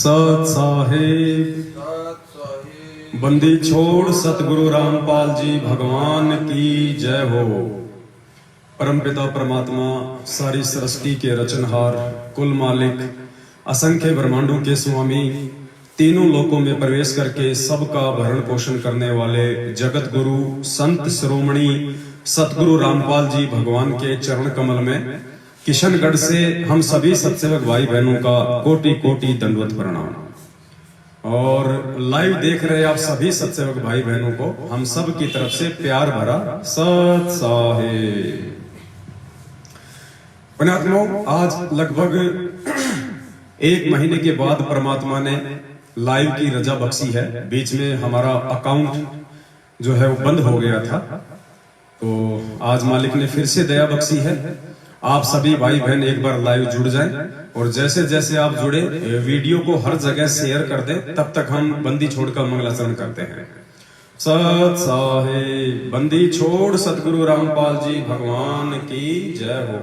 सत साहिब बंदी छोड़ सतगुरु रामपाल जी भगवान की जय हो। परमपिता परमात्मा सारी सृष्टि के रचनहार, कुल मालिक, असंख्य ब्रह्मांडों के स्वामी, तीनों लोकों में प्रवेश करके सबका भरण पोषण करने वाले जगत गुरु संत शिरोमणि सतगुरु रामपाल जी भगवान के चरण कमल में किशनगढ़ से हम सभी सत्सेवक भाई बहनों का कोटि कोटि दंडवत प्रणाम। और लाइव देख रहे आप सभी सत्सेवक भाई बहनों को हम सब की तरफ से प्यार भरा सत साहिब। पुण्यात्माओं, आज लगभग 1 महीने के बाद परमात्मा ने लाइव की रजा बख्शी है। बीच में हमारा अकाउंट जो है वो बंद हो गया था, तो आज मालिक ने फिर से दया बख्शी है। आप सभी भाई बहन एक बार लाइव जुड़ जाएं और जैसे जैसे आप जुड़े वीडियो को हर जगह शेयर कर दें, तब तक हम बंदी छोड़ का मंगलाचरण करते हैं। सत साहिब बंदी छोड़ सतगुरु रामपाल जी भगवान की जय हो।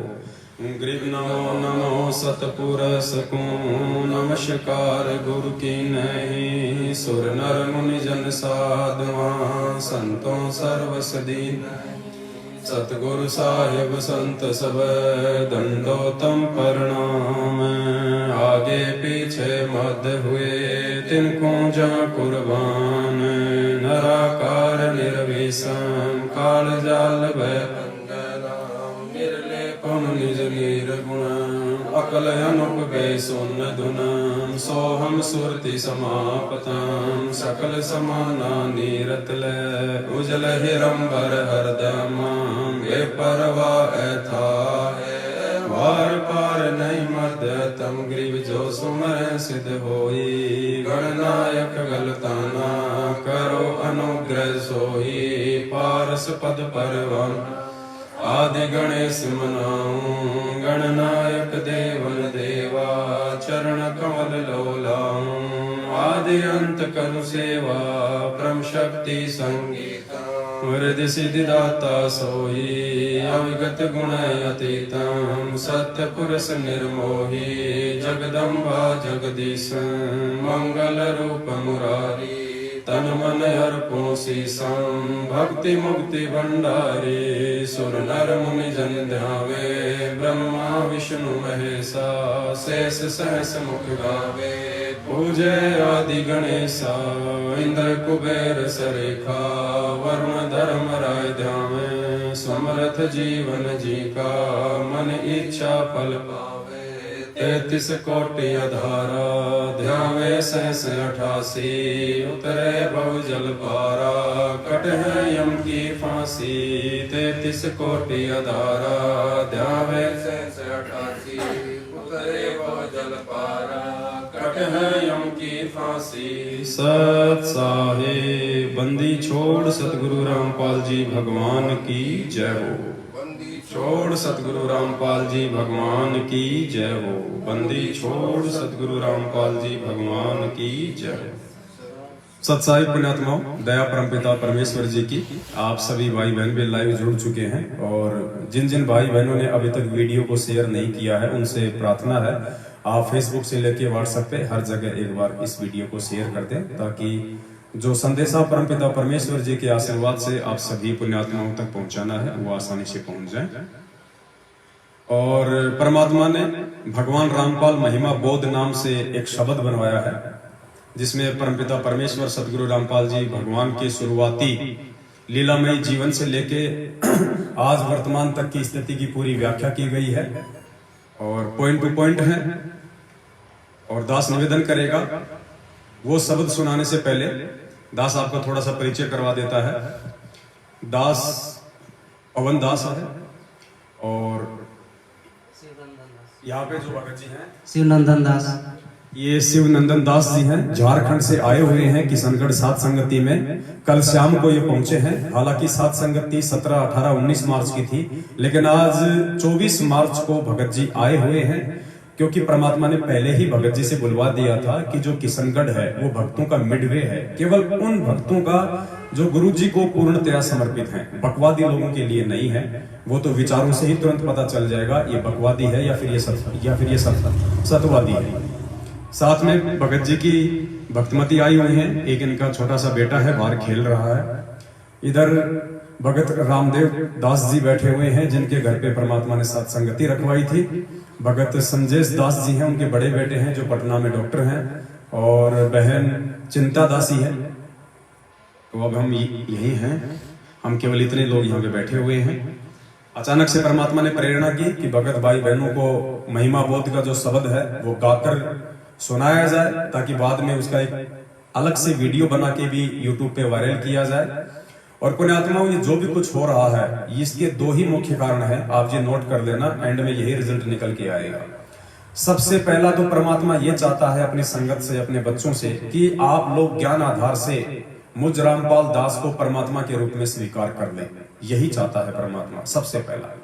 ग्रीव नमो नमो सतपुरस को नमस्कार गुरु की नहीं। सुर नर मुनि जन साधुआ संतों सर्वस दीन। सतगुरु साहिब संत सब दंडोतम प्रणाम। आगे पीछे मध्य हुए तिनको जा कुर्बान। नराकार निर्विषम काल जाल भय निज निर्गुण अकल अनुपे सुन धुन। सोहम सुरति समापतम सकल समाना नीरतल। उजल हिरंबर हरदम ये परवा था वार पार नहीं मर्द तम ग्रीव जो सुमर सिद्ध होई। गणनायक गलताना करो अनुग्रह सोही। पारस पद परवम आदि गणेश मनाऊं। गणनायक देवन देवा चरण कमल लोलाऊं। आदि अंत कनु सेवा ब्रह्म शक्ति संगीता। हृदय सिद्धि दाता सोई अविगत गुण अतीतम। सत्य पुरुष निर्मोही जगदम्बा जगदीश। मंगल रूप मुरारी तन मन अर्पो शीशम। भक्ति मुक्ति भंडारी सुर नर मुनि जन ध्यावे। ब्रह्मा विष्णु महेशा शेष सहस मुख गावे। पूजे आदि गणेशा इंद्र कुबेर सरेखा। वरुण धर्म राय ध्यावे समर्थ जीवन जी का। मन इच्छा फल पावे 33 कोटि अधारा। ध्यावे सहस 88 उतरे बहु जल पारा। कट है यम की फांसी 33 कोटि अधारा। ध्यावे सहस 88 उतरे बहु जल पारा। कट है यम की फांसी। सत साहिब बंदी छोड़ सतगुरु रामपाल जी भगवान की जय हो। छोड़ सतगुरु रामपाल जी भगवान की जय हो। बंदी छोड़ सतगुरु रामपाल जी भगवान की जय हो। सत्साई पुण्यात्माओं, दया परमपिता परमेश्वर जी की आप सभी भाई बहन भी लाइव जुड़ चुके हैं। और जिन जिन भाई बहनों ने अभी तक वीडियो को शेयर नहीं किया है, उनसे प्रार्थना है आप फेसबुक से लेके व्हाट्सएप पे हर जगह एक बार इस वीडियो को शेयर कर दें, ताकि जो संदेशा परमपिता परमेश्वर जी के आशीर्वाद से आप सभी पुण्यात्माओं तक पहुंचाना है वो आसानी से पहुंच जाए। और परमात्मा ने भगवान रामपाल महिमा बोध नाम से एक शब्द बनवाया है, जिसमें परमपिता परमेश्वर सतगुरु रामपाल जी भगवान के शुरुआती लीलामयी जीवन से लेके आज वर्तमान तक की स्थिति की पूरी व्याख्या की गई है और पॉइंट टू पॉइंट है। और दास निवेदन करेगा, वो शब्द सुनाने से पहले दास आपका थोड़ा सा परिचय करवा देता है। दास पवन दास है और यहाँ पे जो भगत जी हैं शिवनंदन दास, ये शिवनंदन दास जी हैं। झारखंड से आए हुए हैं किशनगढ़ सात संगति में। कल शाम को ये पहुंचे हैं। हालांकि सात संगति 17, 18, 19 मार्च की थी, लेकिन आज 24 मार्च को भगत जी आए हुए हैं, क्योंकि परमात्मा ने पहले ही भगत जी से बुलवा दिया था कि जो किशनगढ़ है वो भक्तों का मिडवे है, केवल उन भक्तों का जो गुरु जी को पूर्णतया समर्पित हैं। बकवादी लोगों के लिए नहीं है। वो तो विचारों से ही तुरंत पता चल जाएगा ये बकवादी है या फिर ये सतवादी है। साथ में भगत जी की भक्तमती आई हुई हैं, एक इनका छोटा सा बेटा है बाहर खेल रहा है। इधर भगत रामदेव दास जी बैठे हुए हैं जिनके घर पे परमात्मा ने सत्संगति रखवाई थी। भगत संजय दास जी हैं, उनके बड़े बेटे हैं जो पटना में डॉक्टर हैं, और बहन चिंता दासी है। तो अब हम यही हैं, हम केवल इतने लोग यहाँ पे बैठे हुए हैं। अचानक से परमात्मा ने प्रेरणा की कि भगत भाई बहनों को महिमा बोध का जो शब्द है वो गाकर सुनाया जाए, ताकि बाद में उसका एक अलग से वीडियो बना के भी यूट्यूब पे वायरल किया जाए। और पुण्यात्माओं, ये जो भी कुछ हो रहा है इसके दो ही मुख्य कारण है, आप जी नोट कर लेना, एंड में यही रिजल्ट निकल के आएगा। सबसे पहला तो परमात्मा ये चाहता है अपनी संगत से, अपने बच्चों से, कि आप लोग ज्ञान आधार से मुझ रामपाल दास को परमात्मा के रूप में स्वीकार कर लें। यही चाहता है परमात्मा सबसे पहला,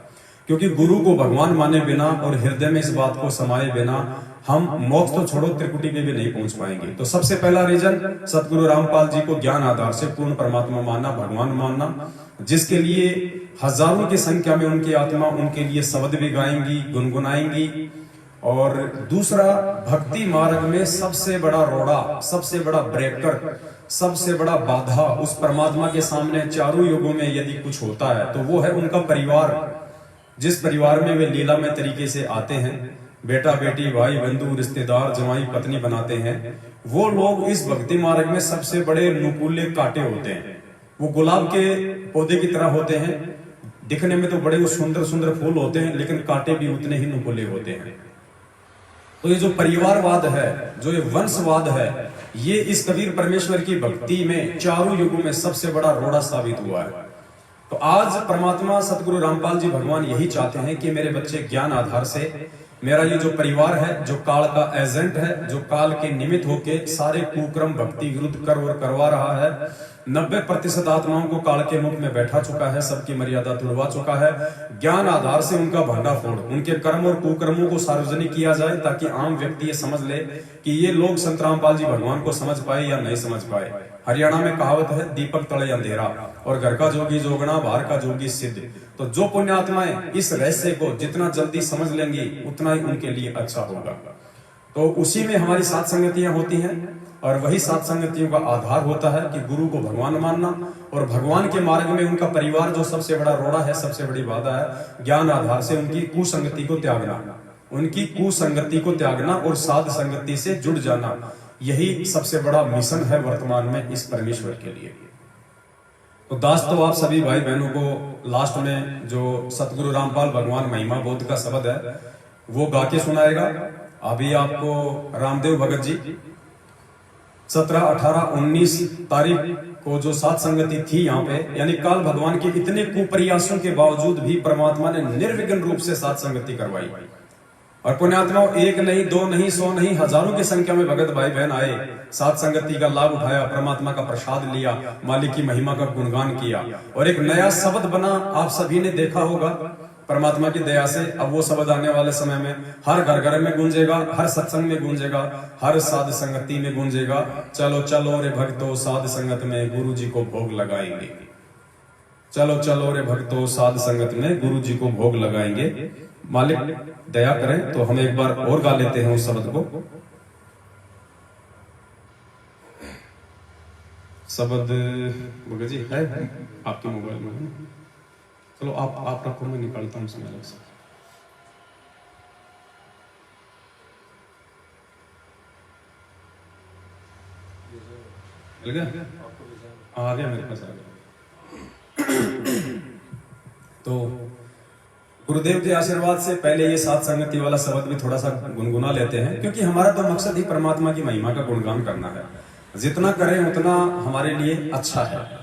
क्योंकि गुरु को भगवान माने बिना और हृदय में इस बात को समाये बिना हम मोक्ष तो छोड़ो त्रिकुटी में भी नहीं पहुंच पाएंगे। तो सबसे पहला रीजन सतगुरु रामपाल जी को ज्ञान आधार से पूर्ण परमात्मा मानना, भगवान मानना, जिसके लिए हजारों की संख्या में उनकी आत्मा उनके लिए शब्द भी गाएंगी, गुनगुनाएंगी। और दूसरा, भक्ति मार्ग में सबसे बड़ा रोड़ा, सबसे बड़ा ब्रेकर, सबसे बड़ा बाधा उस परमात्मा के सामने चारों युगों में यदि कुछ होता है तो वो है उनका परिवार। जिस परिवार में वे लीलामय तरीके से आते हैं, बेटा बेटी भाई बंधु रिश्तेदार जवाई पत्नी बनाते हैं, वो लोग इस भक्ति मार्ग में सबसे बड़े नुकीले कांटे होते हैं। वो गुलाब के पौधे की तरह होते हैं, दिखने में तो बड़े सुंदर सुंदर फूल होते हैं, लेकिन कांटे भी उतने ही नुकीले होते हैं। तो ये जो परिवारवाद है, जो ये वंशवाद है, ये इस कबीर परमेश्वर की भक्ति में चारों युगों में सबसे बड़ा रोड़ा साबित हुआ है। तो आज परमात्मा सतगुरु रामपाल जी भगवान यही चाहते हैं कि मेरे बच्चे ज्ञान आधार से, मेरा ये जो परिवार है, जो काल का एजेंट है, जो काल के निमित्त होके सारे कुक्रम भक्ति विरुद्ध कर और करवा रहा है, 90% आत्माओं को काल के मुख में बैठा चुका है, सबकी मर्यादा तुड़वा चुका है। ज्ञान आधार से उनका भंडाफोड़, उनके कर्म और कुकर्मों को सार्वजनिक किया जाए, ताकि आम व्यक्ति ये समझ ले कि ये लोग संत रामपाल जी भगवान को समझ पाए या नहीं समझ पाए। हरियाणा में कहावत है, दीपक तले अंधेरा, और घर का जोगी जोगना, बाहर का जोगी सिद्ध। तो जो पुण्यात्माएं इस रहस्य को जितना जल्दी समझ लेंगी उतना ही उनके लिए अच्छा होगा। तो उसी में हमारी सात संगतियां होती हैं, और वही सात संगतियों का आधार होता है कि गुरु को भगवान मानना, और भगवान के मार्ग में उनका परिवार जो सबसे बड़ा रोड़ा है, सबसे बड़ी बाधा है, ज्ञान आधार से उनकी कुसंगति को त्यागना, उनकी कुसंगति को त्यागना और साध संगति से जुड़ जाना। यही सबसे बड़ा मिशन है वर्तमान में इस परमेश्वर के लिए। तो दास तो आप सभी भाई बहनों को लास्ट में जो सतगुरु रामपाल भगवान महिमा बोध का शब्द है वो गा के सुनाएगा। अभी आपको रामदेव भगत जी 17, 18, 19 तारीख को जो सात संगति थी यहाँ पे, यानी काल भगवान के इतने कुप्रयासों के बावजूद भी परमात्मा ने निर्विघ्न रूप से सात संगति करवाई। और पुण्यात्माओं, एक नहीं, दो नहीं, 100 नहीं, हजारों की संख्या में भगत भाई बहन आए, सात संगति का लाभ उठाया, परमात्मा का प्रसाद लिया, मालिक की महिमा का गुणगान किया, और एक नया शब्द बना। आप सभी ने देखा होगा परमात्मा की दया से, अब वो शब्द आने वाले समय में हर घर घर में गूंजेगा, हर सत्संग में गूंजेगा, हर साध संगति में गूंजेगा। चलो चलो रे भक्तों साध संगत में गुरु जी को भोग लगाएंगे। चलो चलो रे भक्तों साध संगत में गुरु जी को भोग लगाएंगे। मालिक दया करें तो हम एक बार और गा लेते हैं उस शब्द को। शब्द भगत जी है आपके मोबाइल में? चलो आप रखो, मैं निकालता हूँ उसमें अलग से। मिल गया? आ गया मेरे पास, आ गया। तो गुरुदेव के आशीर्वाद से पहले ये सात संगति वाला शब्द भी थोड़ा सा गुनगुना लेते हैं, क्योंकि हमारा तो मकसद ही परमात्मा की महिमा का गुणगान करना है। जितना करें उतना हमारे लिए अच्छा है।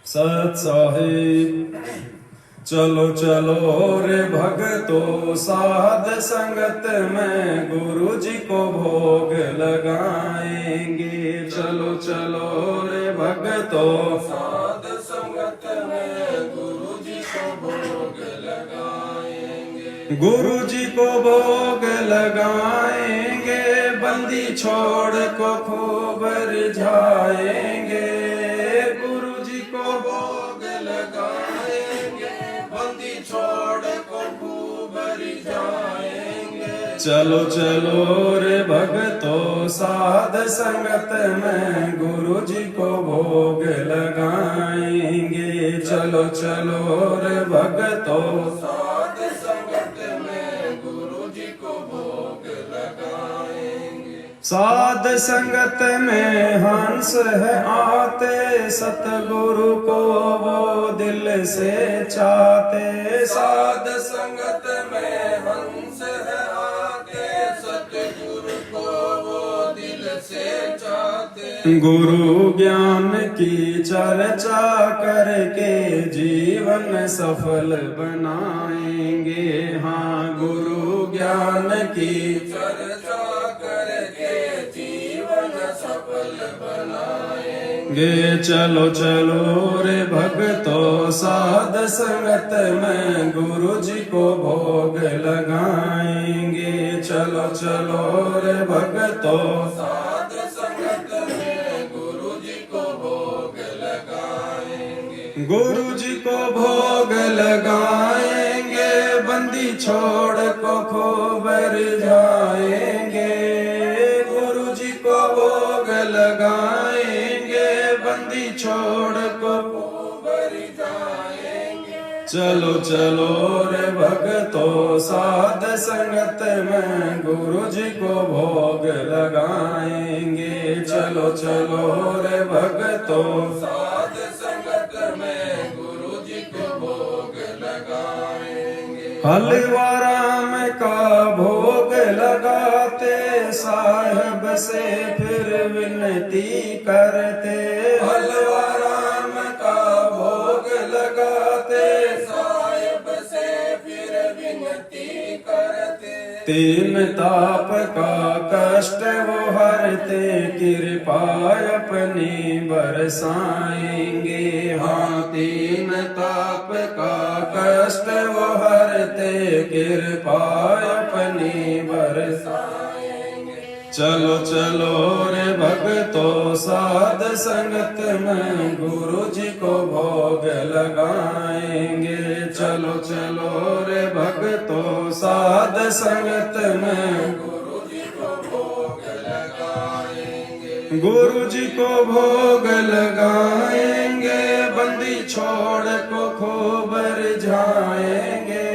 सत साहिब चलो चलो रे भगतो साध संगत में गुरु जी को भोग लगाएंगे। चलो चलो रे भगतो साध संगत में गुरु जी को भोग लगाएंगे। गुरु जी को भोग लगाएंगे, बंदी छोड़ को खूब रिझाएंगे। गुरु जी को भोग लगाएंगे, बंदी छोड़ को खूब रिझाएंगे। चलो चलो रे भगतो साध संगत में गुरु जी को भोग लगाएंगे। चलो चलो रे भगतो साध संगत में गुरु जी को भोग लगाएंगे। साध संगत में हंस है आते, सतगुरु को वो दिल से चाहते। साध संगत में हंस है आते, सतगुरु को वो दिल से चाहते। गुरु ज्ञान की चर्चा करके जीवन सफल बनाएंगे। हाँ, गुरु ज्ञान की चर्चा करके जीवन सफल बनाएंगे। चलो चलो रे भगतो साध संगत में गुरु जी को भोग लगाएंगे। चलो चलो रे भगतो साध संगत में गुरु जी को भोग लगाएंगे। गुरु जी को भोग लगाएंगे, बंदी छोड़ को खूब रिझाएंगे। गुरु जी को भोग लगाएंगे, बंदी छोड़ को खूब रिझाएंगे। चलो चलो रे भगतो साध संगत में गुरु जी को भोग लगाएंगे। चलो चलो रे भगतो साध संगत में गुरु जी को भोग लगाएंगे। हलवा राम का भोग लगाते, साहिब से फिर विनती करते। हलवा राम का भोग लगाते, साहिब से फिर विनती करते। तीन ताप का कष्ट वो हरते, कृपा अपनी बरसाएंगे। हाँ, तीन ताप का कष्ट वो हरते, कृपा अपनी बरसाएंगे। चलो चलो रे भगतो साध संगत में गुरु जी को भोग लगाएंगे। चलो चलो रे भगतो साध संगत में गुरु जी को भोग लगाएंगे। गुरु जी को भोग लगाएंगे, बंदी छोड़ को खूब रिझाएंगे।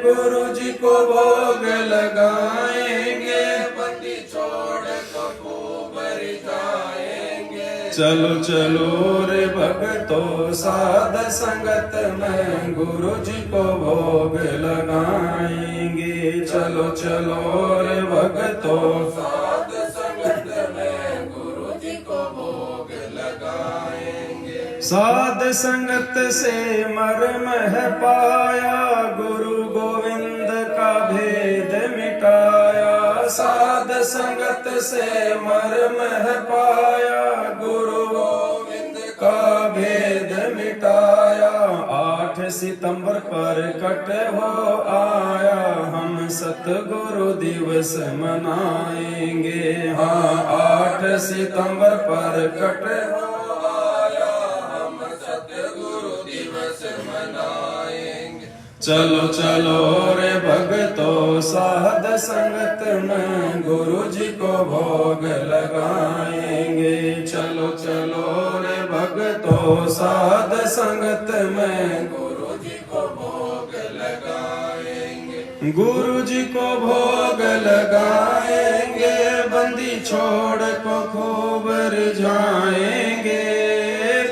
गुरु जी को भोग लगाएंगे, बंदी छोड़ को खूब रिझाएंगे। चलो चलो रे भगतो साध संगत में गुरु जी को भोग लगाएंगे। चलो चलो रे भगतो साध संगत में गुरु जी को भोग लगाएंगे। साध संगत से मर्म है पाया, गुरु गोविंद का भेद मिटाया। साध संगत से मर्म है पाया, गुरु गोविंद का भेद मिटाया। 8 सितंबर पर कट हो आया, हम सतगुरु दिवस मनाएंगे। हाँ, 8 सितंबर पर कट हो आया, हम सतगुरु दिवस मनाएंगे। चलो चलो रे भगतो साध संगत में गुरु जी को भोग लगाएंगे। चलो चलो रे भगतो साध संगत में गुरु जी को भोग लगाएंगे। गुरु जी को भोग लगाएंगे, बंदी छोड़ को खूब रिझाएंगे।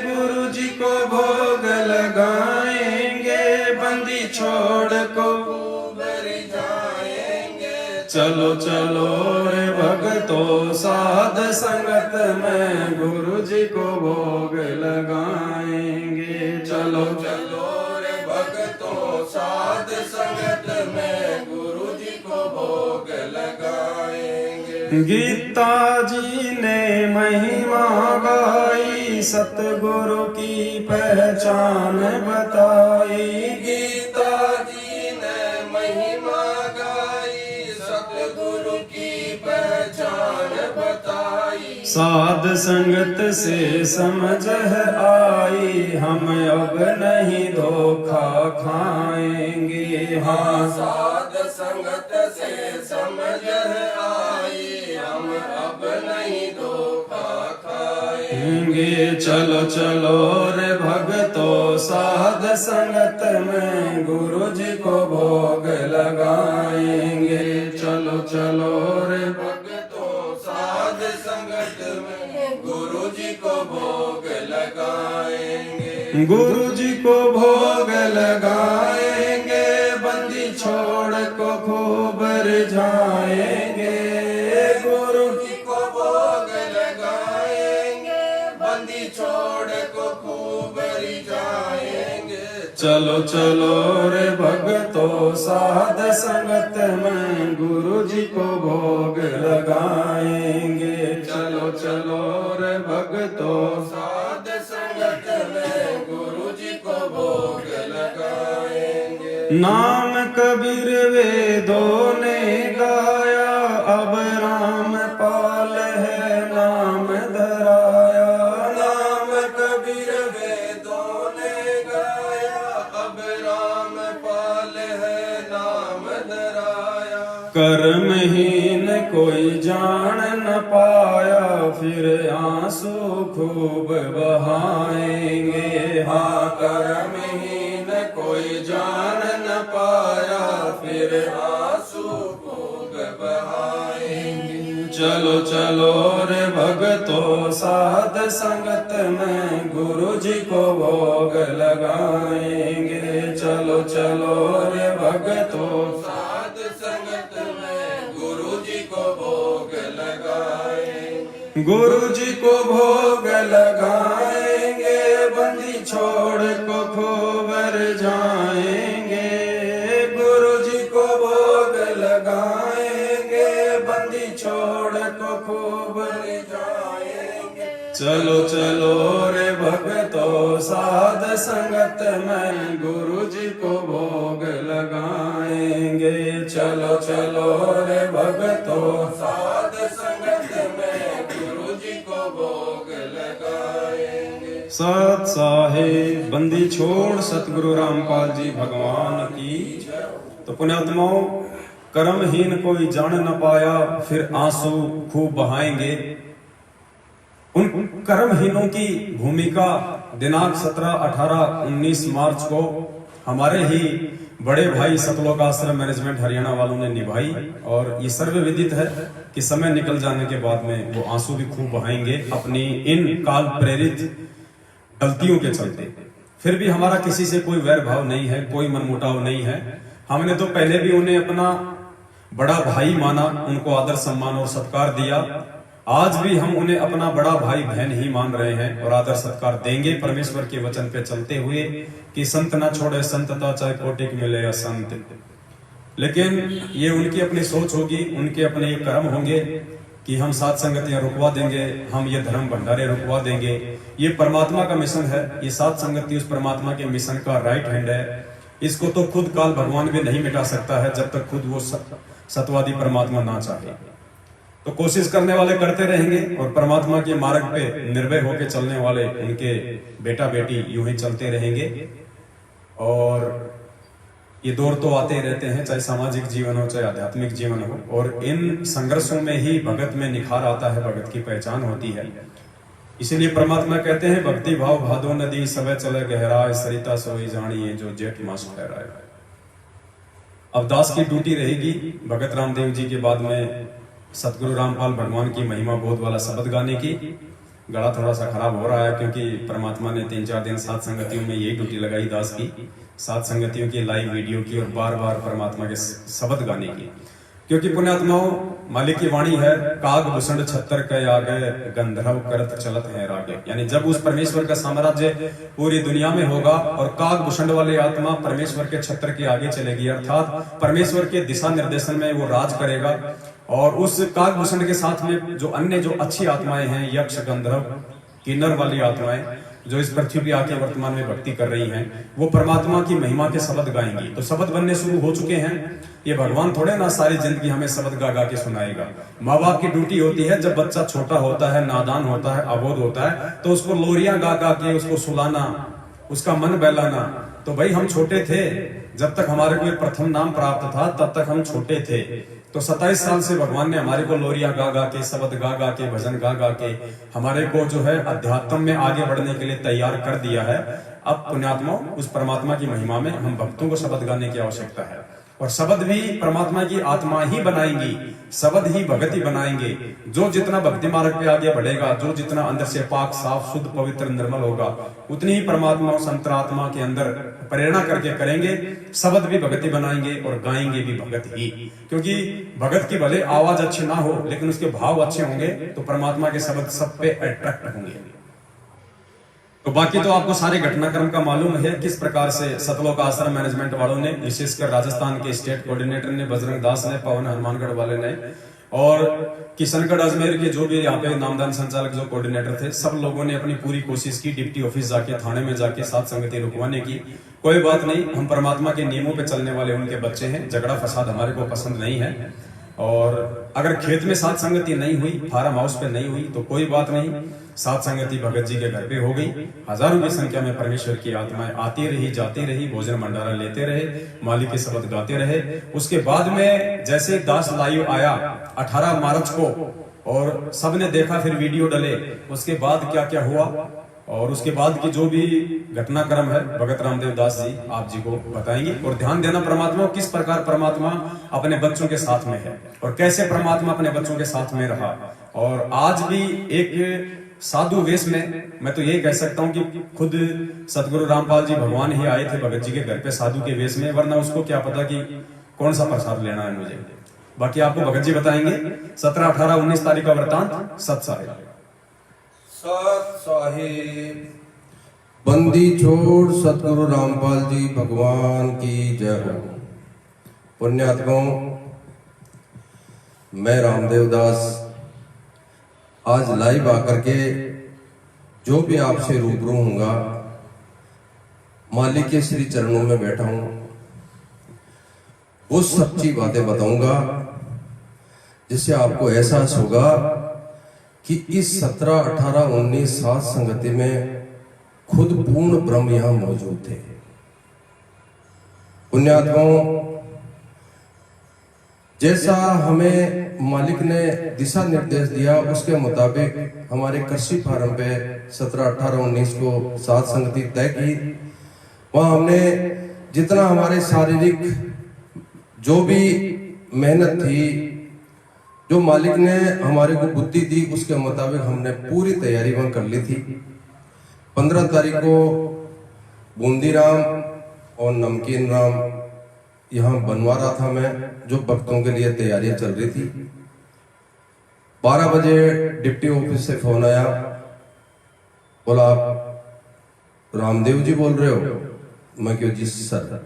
गुरु जी को भोग लगाएंगे, बंदी छोड़ को खूब रिझाएंगे। चलो चलो रे भगतो साध संगत में गुरु जी को भोग लगाएंगे। चलो चलो रे भगतो साध संगत में गुरु जी को भोग लगाएंगे। गीता जी ने महिमा गाई, सतगुरु की पहचान बताई। गीता जी ने महिमा गाई, सतगुरु की पहचान बताई। साध संगत से समझ है आई, हम अब नहीं धोखा खाएंगे। हाँ, साध संगत से समझ है आई, हम अब नहीं धोखा खाएंगे। चलो चलो रे भक्तों साध संगत में गुरु जी को भोग लगाएंगे। चलो चलो रे भक्तों साध संगत में गुरु जी को भोग लगाएंगे। गुरु जी को भोग लगाएंगे, बंदी छोड़ को खूब रिझाएंगे। गुरु जी को भोग लगाएंगे, बंदी छोड़ को खूब रिझाएंगे। चलो चलो रे भक्तों साध संगत में गुरु जी को भोग लगाएंगे। चलो चलो रे भक्तों साध संगत में गुरु जी को भोग लगाएंगे। नाम कबीर वेदों ने गाया, अब राम पाल है नाम धराया। नाम कबीर वेदों ने गाया, अब राम पाल है नाम धराया। कर्महीन कोई जान न पाया, फिर आंसू खूब बहाएंगे। हाँ कर्महीन कोई जान न पाया, फिर आंसू खूब बहाएंगे। चलो चलो रे भक्तों साध संगत में गुरु जी को भोग लगाएंगे। चलो चलो रे भक्तों साध संगत में गुरु जी को भोग लगाएंगे। गुरु जी को भोग लगाएंगे, बंदी छोड़ को खूब रिझाएंगे। गुरु जी को भोग लगाएंगे, बंदी छोड़ को खूब रिझाएंगे। चलो चलो रे भक्तों साध संगत में गुरु जी को भोग लगाएंगे। चलो चलो रे भक्तों साध संगत में गुरु जी को भोग लगाएंगे। सत साहेब बंदी छोड़ सतगुरु रामपाल जी भगवान की। तो पुण्यात्माओं, कर्महीन कोई जान न पाया, फिर आंसू खूब बहाएंगे। उन कर्महीनों की भूमिका दिनांक 17, 18, 19 मार्च को हमारे ही बड़े भाई सतलोक आश्रम मैनेजमेंट हरियाणा वालों ने निभाई। और ये सर्वविदित है कि समय निकल जाने के बाद में वो आंसू भी खूब बहाएंगे अपनी इन काल प्रेरित गलतियों के चलते। फिर भी हमारा किसी से कोई वैर भाव नहीं है, कोई मनमुटाव नहीं है। हमने तो पहले भी उन्हें अपना बड़ा भाई माना, उनको आदर सम्मान और सत्कार दिया। आज भी हम उन्हें अपना बड़ा भाई बहन ही मान रहे हैं और आदर सत्कार देंगे परमेश्वर के वचन पे चलते हुए कि संत ना छोड़े संतता, चाहे कोटि मिले या संत। लेकिन ये उनकी अपनी सोच होगी, उनके अपने ये कर्म होंगे कि हम साथ संगतियां रुकवा देंगे, हम ये धर्म भंडारे रुकवा देंगे। ये परमात्मा का मिशन है, ये साथ संगति उस परमात्मा के मिशन का राइट हैंड है। इसको तो खुद काल भगवान भी नहीं मिटा सकता है जब तक खुद वो सतवादी परमात्मा ना चाहे। तो कोशिश करने वाले करते रहेंगे और परमात्मा के मार्ग पे निर्भय होकर चलने वाले उनके बेटा बेटी यूं ही चलते रहेंगे। और ये दौर तो आते रहते हैं, चाहे सामाजिक जीवन हो चाहे आध्यात्मिक जीवन हो। और इन संघर्षों में ही भगत में निखार आता है, भगत की पहचान होती है। इसीलिए परमात्मा कहते हैं भक्ति भाव भादो नदी सवे चले गहराए, सरिता सोई जानिए जो जेठ मास ठहराए। अब दास की ड्यूटी रहेगी भगत रामदेव जी के बाद में सतगुरु रामपाल भगवान की महिमा बोध वाला शब्द गाने की। गला थोड़ा सा खराब हो रहा है क्योंकि परमात्मा ने 3-4 दिन सात संगतियों में यही ड्यूटी लगाई दास की, सात संगतियों की लाइव वीडियो की और बार बार परमात्मा के शब्द गाने की। क्योंकि पुण्यात्माओं, मालिक की वाणी है, काग भूषण छत्तर के आगे गंधर्व करत चलत है रागे। यानी जब उस परमेश्वर का साम्राज्य पूरी दुनिया में होगा और काग भूषण वाली आत्मा परमेश्वर के छत्र के आगे चलेगी, अर्थात परमेश्वर के दिशा निर्देशन में वो राज करेगा। और उस काग भूषण के साथ में जो अन्य जो अच्छी आत्माएं हैं, यक्ष गंधर्व किन्नर वाली आत्माएं जो इस पृथ्वी पे आके वर्तमान में भक्ति कर रही हैं, वो परमात्मा की महिमा के शब्द गाएंगी। तो शब्द बनने शुरू हो चुके हैं। ये भगवान थोड़े ना सारी जिंदगी हमें शब्द गा गा के सुनाएगा। माँ बाप की ड्यूटी होती है, जब बच्चा छोटा होता है, नादान होता है, अबोध होता है, तो उसको लोरियां गा गा के उसको सुलाना, उसका मन बहलाना, तो भाई हम छोटे थे, जब तक हमारे को ये प्रथम नाम प्राप्त था तब तक हम छोटे थे। तो 27 साल से भगवान ने हमारे को लोरिया गा गा के, शब्द गा गा के, भजन गा गा के हमारे को जो है अध्यात्म में आगे बढ़ने के लिए तैयार कर दिया है। अब पुण्यात्मा उस परमात्मा की महिमा में हम भक्तों को शब्द गाने की आवश्यकता है, और शब्द भी परमात्मा की आत्मा ही बनाएंगी, शब्द ही भगत ही बनाएंगे। जो जितना भक्ति मार्ग पे आगे बढ़ेगा, जो जितना अंदर से पाक साफ शुद्ध पवित्र निर्मल होगा, उतनी ही परमात्मा उस अंतरात्मा के अंदर प्रेरणा करके करेंगे। शब्द भी भगत ही बनाएंगे और गाएंगे भी भगत ही, क्योंकि भगत की भले आवाज अच्छी ना हो लेकिन उसके भाव अच्छे होंगे तो परमात्मा के शब्द सब पे अट्रैक्ट होंगे। तो बाकी तो आपको सारे घटनाक्रम का मालूम है किस प्रकार से सतलोक आश्रम मैनेजमेंट वालों ने, विशेषकर राजस्थान के स्टेट कोऑर्डिनेटर ने, बजरंग दास ने, पवन हनुमानगढ़ वाले ने, और किशनगढ़ अजमेर के जो भी यहाँ पे नामदान संचालक जो कोऑर्डिनेटर थे, सब लोगों ने अपनी पूरी कोशिश की डिप्टी ऑफिस जाके, थाने में जाके साथ संगति रुकवाने की। कोई बात नहीं, हम परमात्मा के नियमों पे चलने वाले उनके बच्चे हैं, झगड़ा फसाद हमारे को पसंद नहीं है। और अगर खेत में साथ संगति नहीं हुई, फार्म हाउस पे नहीं हुई तो कोई बात नहीं, साथ संगति भगत जी के घर पे हो गई। हजारों की संख्या में परमेश्वर की आत्माएं आती रही, जाती रही, भोजन भंडारा लेते रहे, मालिक के शब्द गाते रहे। उसके बाद में जैसे दास लाइव आया 18 मार्च को और सबने देखा, फिर वीडियो डले, उसके बाद क्या क्या हुआ और उसके बाद की जो भी घटनाक्रम है भगत रामदेव दास जी आप जी को बताएंगे। और ध्यान देना, परमात्मा किस प्रकार परमात्मा अपने बच्चों के साथ में है और कैसे परमात्मा अपने बच्चों के साथ में रहा। और आज भी एक साधु वेश में, मैं तो यही कह सकता हूँ कि खुद सतगुरु रामपाल जी भगवान ही आए थे भगत जी के घर पे साधु के वेश में, वरना उसको क्या पता कि कौन सा प्रसाद लेना है मुझे। बाकी आपको भगत जी बताएंगे 17, 18, 19 तारीख का वृतांत। सत साहिब सत साहिब। बंदी छोड़ सतगुरु रामपाल जी भगवान की जय हो। पुण्यात्माओं, मैं रामदेव दास आज लाइव आकर के जो भी आपसे रूबरू हूंगा, मालिक के श्री चरणों में बैठा हूं, वो सच्ची बातें बताऊंगा जिससे आपको एहसास होगा कि इस 17, 18, 19 सात संगति में खुद पूर्ण ब्रह्म यहां मौजूद थे। पुण्यात्माओं, जैसा हमें मालिक ने दिशा निर्देश दिया उसके मुताबिक हमारे कृषि फार्म पे 17, 18, 19 को सात संगति तय की। वहां हमने जितना हमारे शारीरिक जो भी मेहनत थी, जो मालिक ने हमारे को बुद्धि दी, उसके मुताबिक हमने पूरी तैयारी वहां कर ली थी। 15 तारीख को बूंदी राम और नमकीन राम यहाँ बनवा रहा था मैं, जो भक्तों के लिए तैयारियां चल रही थी। 12 बजे डिप्टी ऑफिस से फोन आया, बोला आप रामदेव जी बोल रहे हो? मैं क्यों जी सर।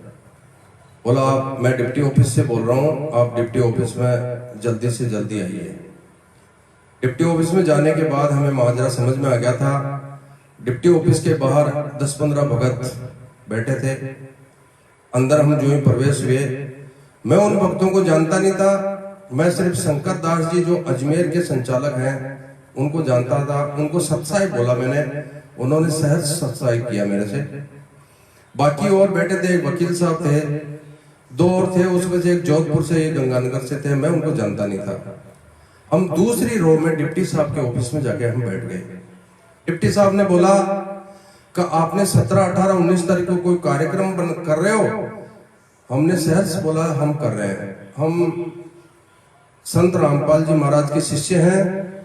बोला मैं डिप्टी ऑफिस से बोल रहा हूँ, आप डिप्टी ऑफिस में जल्दी से जल्दी आइए। डिप्टी ऑफिस में जाने के बाद हमें माजरा समझ में आ गया था। डिप्टी ऑफिस के बाहर 10-15 भगत बैठे थे। अंदर हम जो ही प्रवेश हुए, मैं उन भक्तों को जानता नहीं था। मैं सिर्फ शंकर दास जी जो अजमेर के संचालक हैं उनको जानता था। उनको सत्साई बोला मैंने, उन्होंने सहज सत्साई किया मेरे से। बाकी और बैठे थे, एक वकील साहब थे, 2 और थे, उसमें से एक जोधपुर से, एक गंगानगर से थे। मैं उनको जानता नहीं था। हम दूसरी रो में डिप्टी साहब के ऑफिस में जाके हम बैठ गए। डिप्टी साहब ने बोला कि आपने 17, 18, 19 तारीख को कोई कार्यक्रम कर रहे हो? हमने सहज बोला हम कर रहे हैं। हम संत रामपाल जी महाराज के शिष्य हैं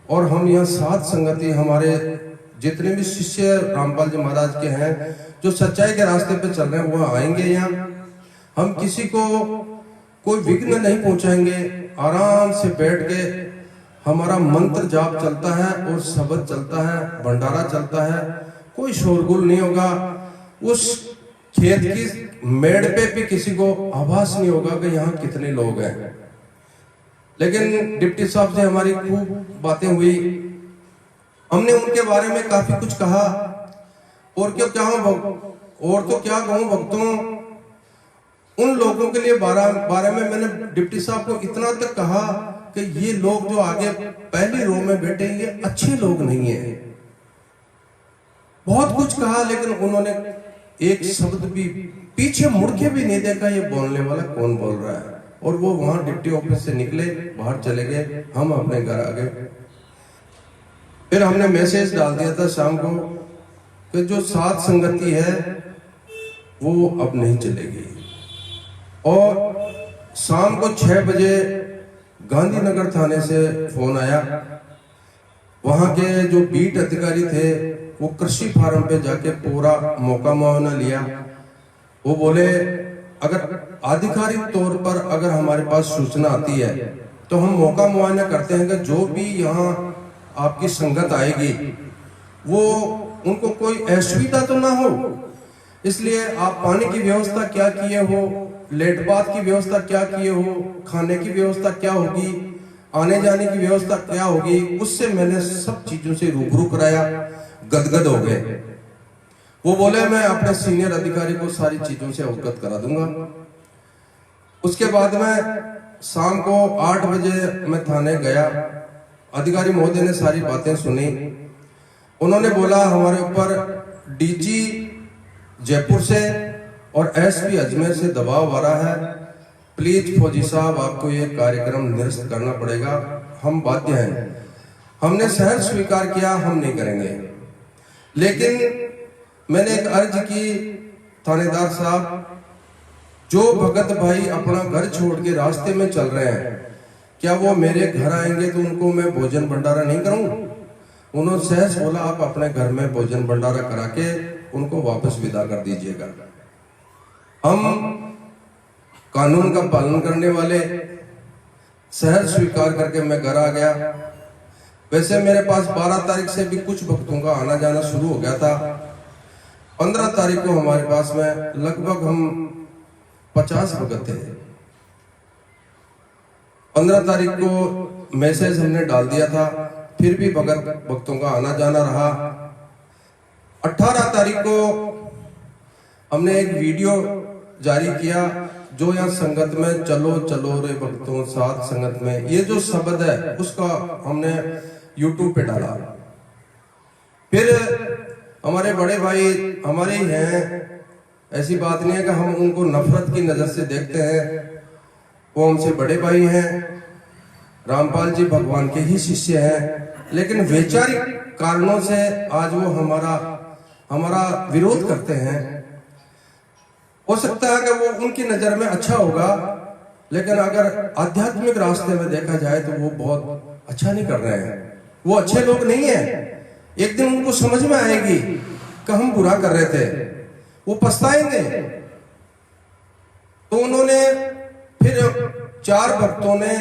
और हम यहाँ सात संगति, हमारे जितने भी शिष्य रामपाल जी महाराज के हैं जो सच्चाई के रास्ते पे चल रहे हैं, वो आएंगे यहाँ। हम किसी को कोई विघ्न नहीं पहुंचाएंगे। आराम से बैठ के हमारा मंत्र जाप चलता है और शब्द चलता है, भंडारा चलता है, कोई शोरगुल नहीं होगा। उस खेत की मेड़ पे भी किसी को आभास नहीं होगा कि यहाँ कितने लोग हैं। लेकिन डिप्टी साहब से हमारी खूब बातें हुई। हमने उनके बारे में काफी कुछ कहा। और क्या कहूं भक्तों, उन लोगों के लिए बारे में मैंने डिप्टी साहब को इतना तक कहा कि ये लोग जो आगे पहली रो में बैठे हैं ये अच्छे लोग नहीं है। बहुत कुछ कहा, लेकिन उन्होंने एक शब्द भी पीछे मुड़ के भी नहीं देखा ये बोलने वाला कौन बोल रहा है। और वो वहां डिप्टी ऑफिस से निकले, बाहर चले गए, हम अपने घर आ गए। फिर हमने मैसेज डाल दिया था शाम को कि जो सात संगति है वो अब नहीं चलेगी। और शाम को 6 बजे गांधीनगर थाने से फोन आया। वहां के जो बीट अधिकारी थे वो कृषि फार्म पे जाके पूरा मौका मुआयना लिया। वो बोले अगर आधिकारिक तौर पर अगर हमारे पास सूचना आती है तो हम मौका मुआयना करते हैं कि जो भी यहाँ आपकी संगत आएगी वो उनको कोई असुविधा तो ना हो, इसलिए आप पानी की व्यवस्था क्या किए हो, लेट बाथ की व्यवस्था क्या किए हो, खाने की व्यवस्था क्या होगी, आने जाने की व्यवस्था क्या होगी। उससे मैंने सब चीजों से रूबरू कराया। गदगद हो गए। वो बोले मैं अपने सीनियर अधिकारी को सारी चीजों से अवगत करा दूंगा। उसके बाद में शाम को 8 बजे मैं थाने गया। अधिकारी महोदय ने सारी बातें सुनी। उन्होंने बोला हमारे ऊपर डीजी जयपुर से और एसपी अजमेर से दबाव आ रहा है, प्लीज फौजी साहब आपको ये कार्यक्रम निरस्त करना पड़ेगा, हम बाध्य हैं। हमने सहर्ष स्वीकार किया, हम नहीं करेंगे। लेकिन मैंने एक अर्ज की, थानेदार साहब जो भगत भाई अपना घर छोड़ के रास्ते में चल रहे हैं, क्या वो मेरे घर आएंगे तो उनको मैं भोजन भंडारा नहीं करूं? उन्होंने सहज बोला आप अपने घर में भोजन भंडारा करा के उनको वापस विदा कर दीजिएगा। हम कानून का पालन करने वाले, सहज स्वीकार करके मैं घर आ गया। वैसे मेरे पास 12 तारीख से भी कुछ भक्तों का आना जाना शुरू हो गया था। 15 तारीख को हमारे पास में लगभग हम 50 भगत थे। 15 तारीख को मैसेज हमने डाल दिया था, फिर भी भक्तों का आना जाना रहा। 18 तारीख को हमने एक वीडियो जारी किया जो यहाँ संगत में चलो चलो रे भक्तों साथ संगत में, ये जो शब्द है उसका हमने YouTube पे डाला। फिर हमारे बड़े भाई हमारे ही हैं, ऐसी बात नहीं है कि हम उनको नफरत की नजर से देखते हैं, वो हमसे बड़े भाई हैं। रामपाल जी भगवान के ही शिष्य हैं, लेकिन वैचारिक कारणों से आज वो हमारा विरोध करते हैं। हो सकता है कि वो उनकी नजर में अच्छा होगा, लेकिन अगर आध्यात्मिक रास्ते में देखा जाए तो वो बहुत अच्छा नहीं कर रहे हैं। वो अच्छे लोग नहीं है। एक दिन उनको समझ में आएगी कि हम बुरा कर रहे थे, वो पछताएंगे। तो उन्होंने फिर 4 भक्तों ने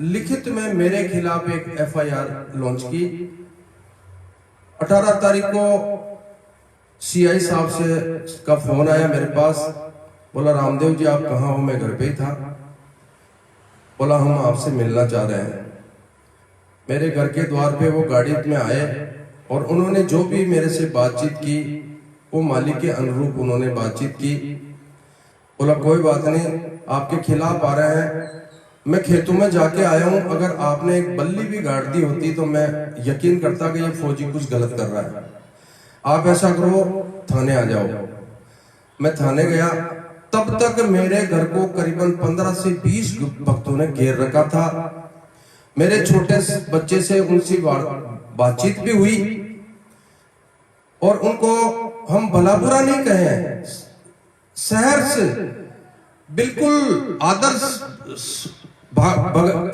लिखित में मेरे खिलाफ एक FIR लॉन्च की। 18 तारीख को CI साहब से का फोन आया मेरे पास, बोला रामदेव जी आप कहाँ हो? मैं घर पे ही था। बोला हम आपसे मिलना चाह रहे हैं। मेरे घर के द्वार पे वो गाड़ी में आए और उन्होंने जो भी मेरे से बातचीत की वो मालिक के अनुरूप उन्होंने बातचीत की। बोला कोई बात नहीं, आपके खिलाफ आ रहे हैं, मैं खेतों में जाके आया हूं, अगर आपने एक बल्ली भी गाड़ दी होती तो मैं यकीन करता कि ये फौजी कुछ गलत कर रहा है। आप ऐसा करो थाने आ जाओ। मैं थाने गया, तब तक मेरे घर को करीबन 15 से 20 भक्तों ने घेर रखा था। मेरे छोटे बच्चे से उनसे बातचीत भी हुई और उनको हम भला बुरा नहीं कहे, शहर से बिल्कुल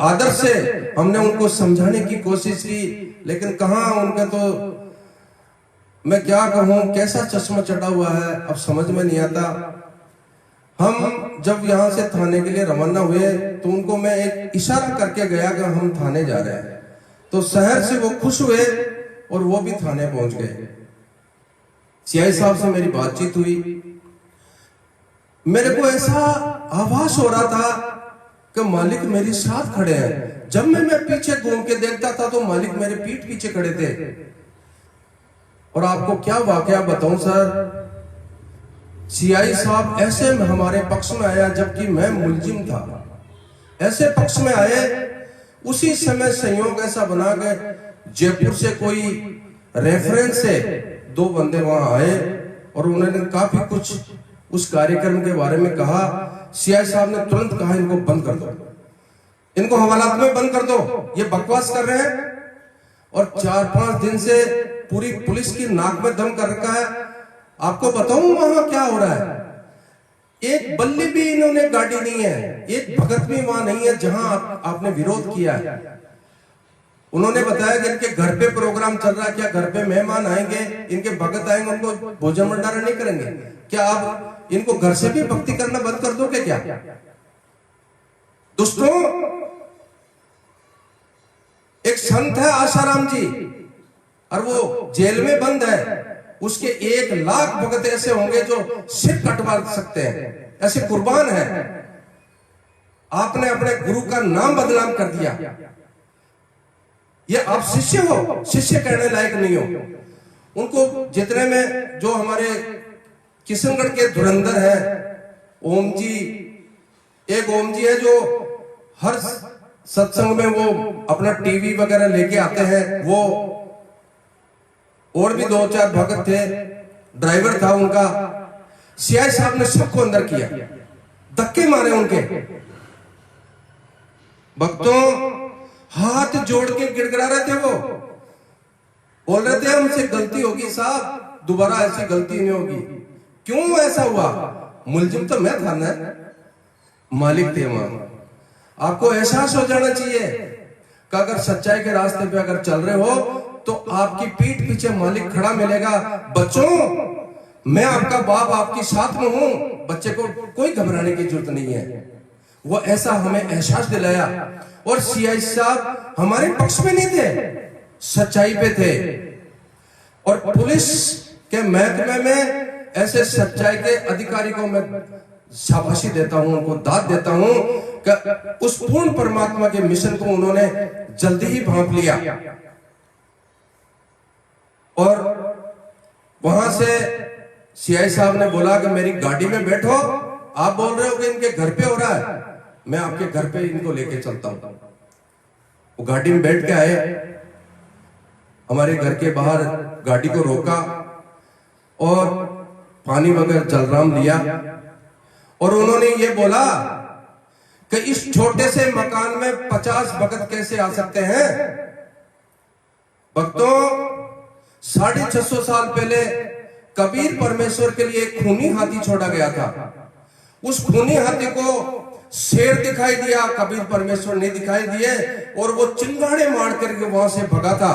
आदर से हमने उनको समझाने की कोशिश की, लेकिन कहाँ उनका तो मैं क्या कहूं कैसा चश्मा चढ़ा हुआ है, अब समझ में नहीं आता। हम जब यहाँ से थाने के लिए रवाना हुए तो उनको मैं एक इशारा करके गया कि हम थाने जा रहे हैं, तो शहर से वो खुश हुए और वो भी थाने पहुंच गए। CI साहब से मेरी बातचीत हुई। मेरे को ऐसा आभास हो रहा था कि मालिक मेरे साथ खड़े हैं। जब मैं पीछे घूम के देखता था तो मालिक मेरे पीठ पीछे खड़े थे। और आपको क्या वाकया बताऊं सर, CI साहब ऐसे में हमारे पक्ष में आया जबकि मैं मुलजिम था, ऐसे पक्ष में आए। उसी समय संयोग ऐसा बना के जयपुर से कोई रेफरेंस से 2 बंदे वहां आए और उन्होंने काफी कुछ उस कार्यक्रम के बारे में कहा। सीआई साहब ने तुरंत कहा इनको बंद कर दो, इनको हवालात में बंद कर दो, ये बकवास कर रहे हैं। और 4-5 दिन से पूरी पुलिस की नाक में दम कर रखा है। आपको बताऊं वहां क्या हो रहा है, एक बल्ली भी इन्होंने गाड़ी नहीं है, एक भगत भी वहां नहीं है जहां आपने विरोध किया है। उन्होंने बताया कि इनके घर पे प्रोग्राम चल रहा है, क्या घर पे मेहमान आएंगे, इनके भगत आएंगे, उनको भोजन भंडारा नहीं करेंगे? क्या आप इनको घर से भी भक्ति करना बंद कर दोगे क्या? दोस्तों, एक संत है आसाराम जी और वो जेल में बंद है, उसके 1 लाख भगत ऐसे होंगे जो सिर कटवा सकते हैं, ऐसे कुर्बान है। आपने अपने गुरु का नाम बदनाम कर दिया, ये आप शिष्य हो, शिष्य कहने लायक नहीं हो। उनको जितने में जो हमारे किशनगढ़ के धुरंधर है ओम जी, एक ओम जी है जो हर सत्संग में वो अपना टीवी वगैरह लेके आते हैं, वो और भी 2-4 भगत थे, ड्राइवर था उनका। सीआई साहब ने सबको अंदर किया, धक्के मारे उनके। भक्तों हाथ जोड़ के गिड़गिड़ा रहे थे, वो बोल रहे थे हमसे गलती होगी साहब, दोबारा ऐसी गलती नहीं होगी। क्यों ऐसा हुआ? मुलजिम तो मैं था ना, मालिक थे वहां। आपको एहसास हो जाना चाहिए कि अगर सच्चाई के रास्ते पे अगर चल रहे हो तो आपकी पीठ पीछे मालिक खड़ा मिलेगा। बच्चों, मैं आपका बाप आपके साथ में हूं, बच्चे को कोई घबराने की जरूरत नहीं है। वो ऐसा हमें एहसास दिलाया। और सीआई साहब हमारे पक्ष में नहीं थे, सच्चाई पे थे। और पुलिस के महकमे में ऐसे सच्चाई के अधिकारी को मैं शाबाशी देता हूं, उनको दाद देता हूं कि उस पूर्ण परमात्मा के मिशन को उन्होंने जल्दी ही भांप लिया। और वहां से सीआई साहब ने बोला कि मेरी गाड़ी में बैठो, आप बोल रहे हो कि इनके घर पे हो रहा है, मैं आपके घर पे इनको लेके चलता हूं। वो गाड़ी में बैठ के आए, हमारे घर के बाहर गाड़ी को रोका और पानी वगैरह जलराम लिया। और उन्होंने ये बोला कि इस छोटे से मकान में 50 भगत कैसे आ सकते हैं? भक्तों, 650 साल पहले कबीर परमेश्वर के लिए एक खूनी हाथी छोड़ा गया था। उस खूनी हाथी को शेर दिखाई दिया, कबीर परमेश्वर ने दिखाई दिए और वो चिंगाड़े मार करके वहां से भगा था।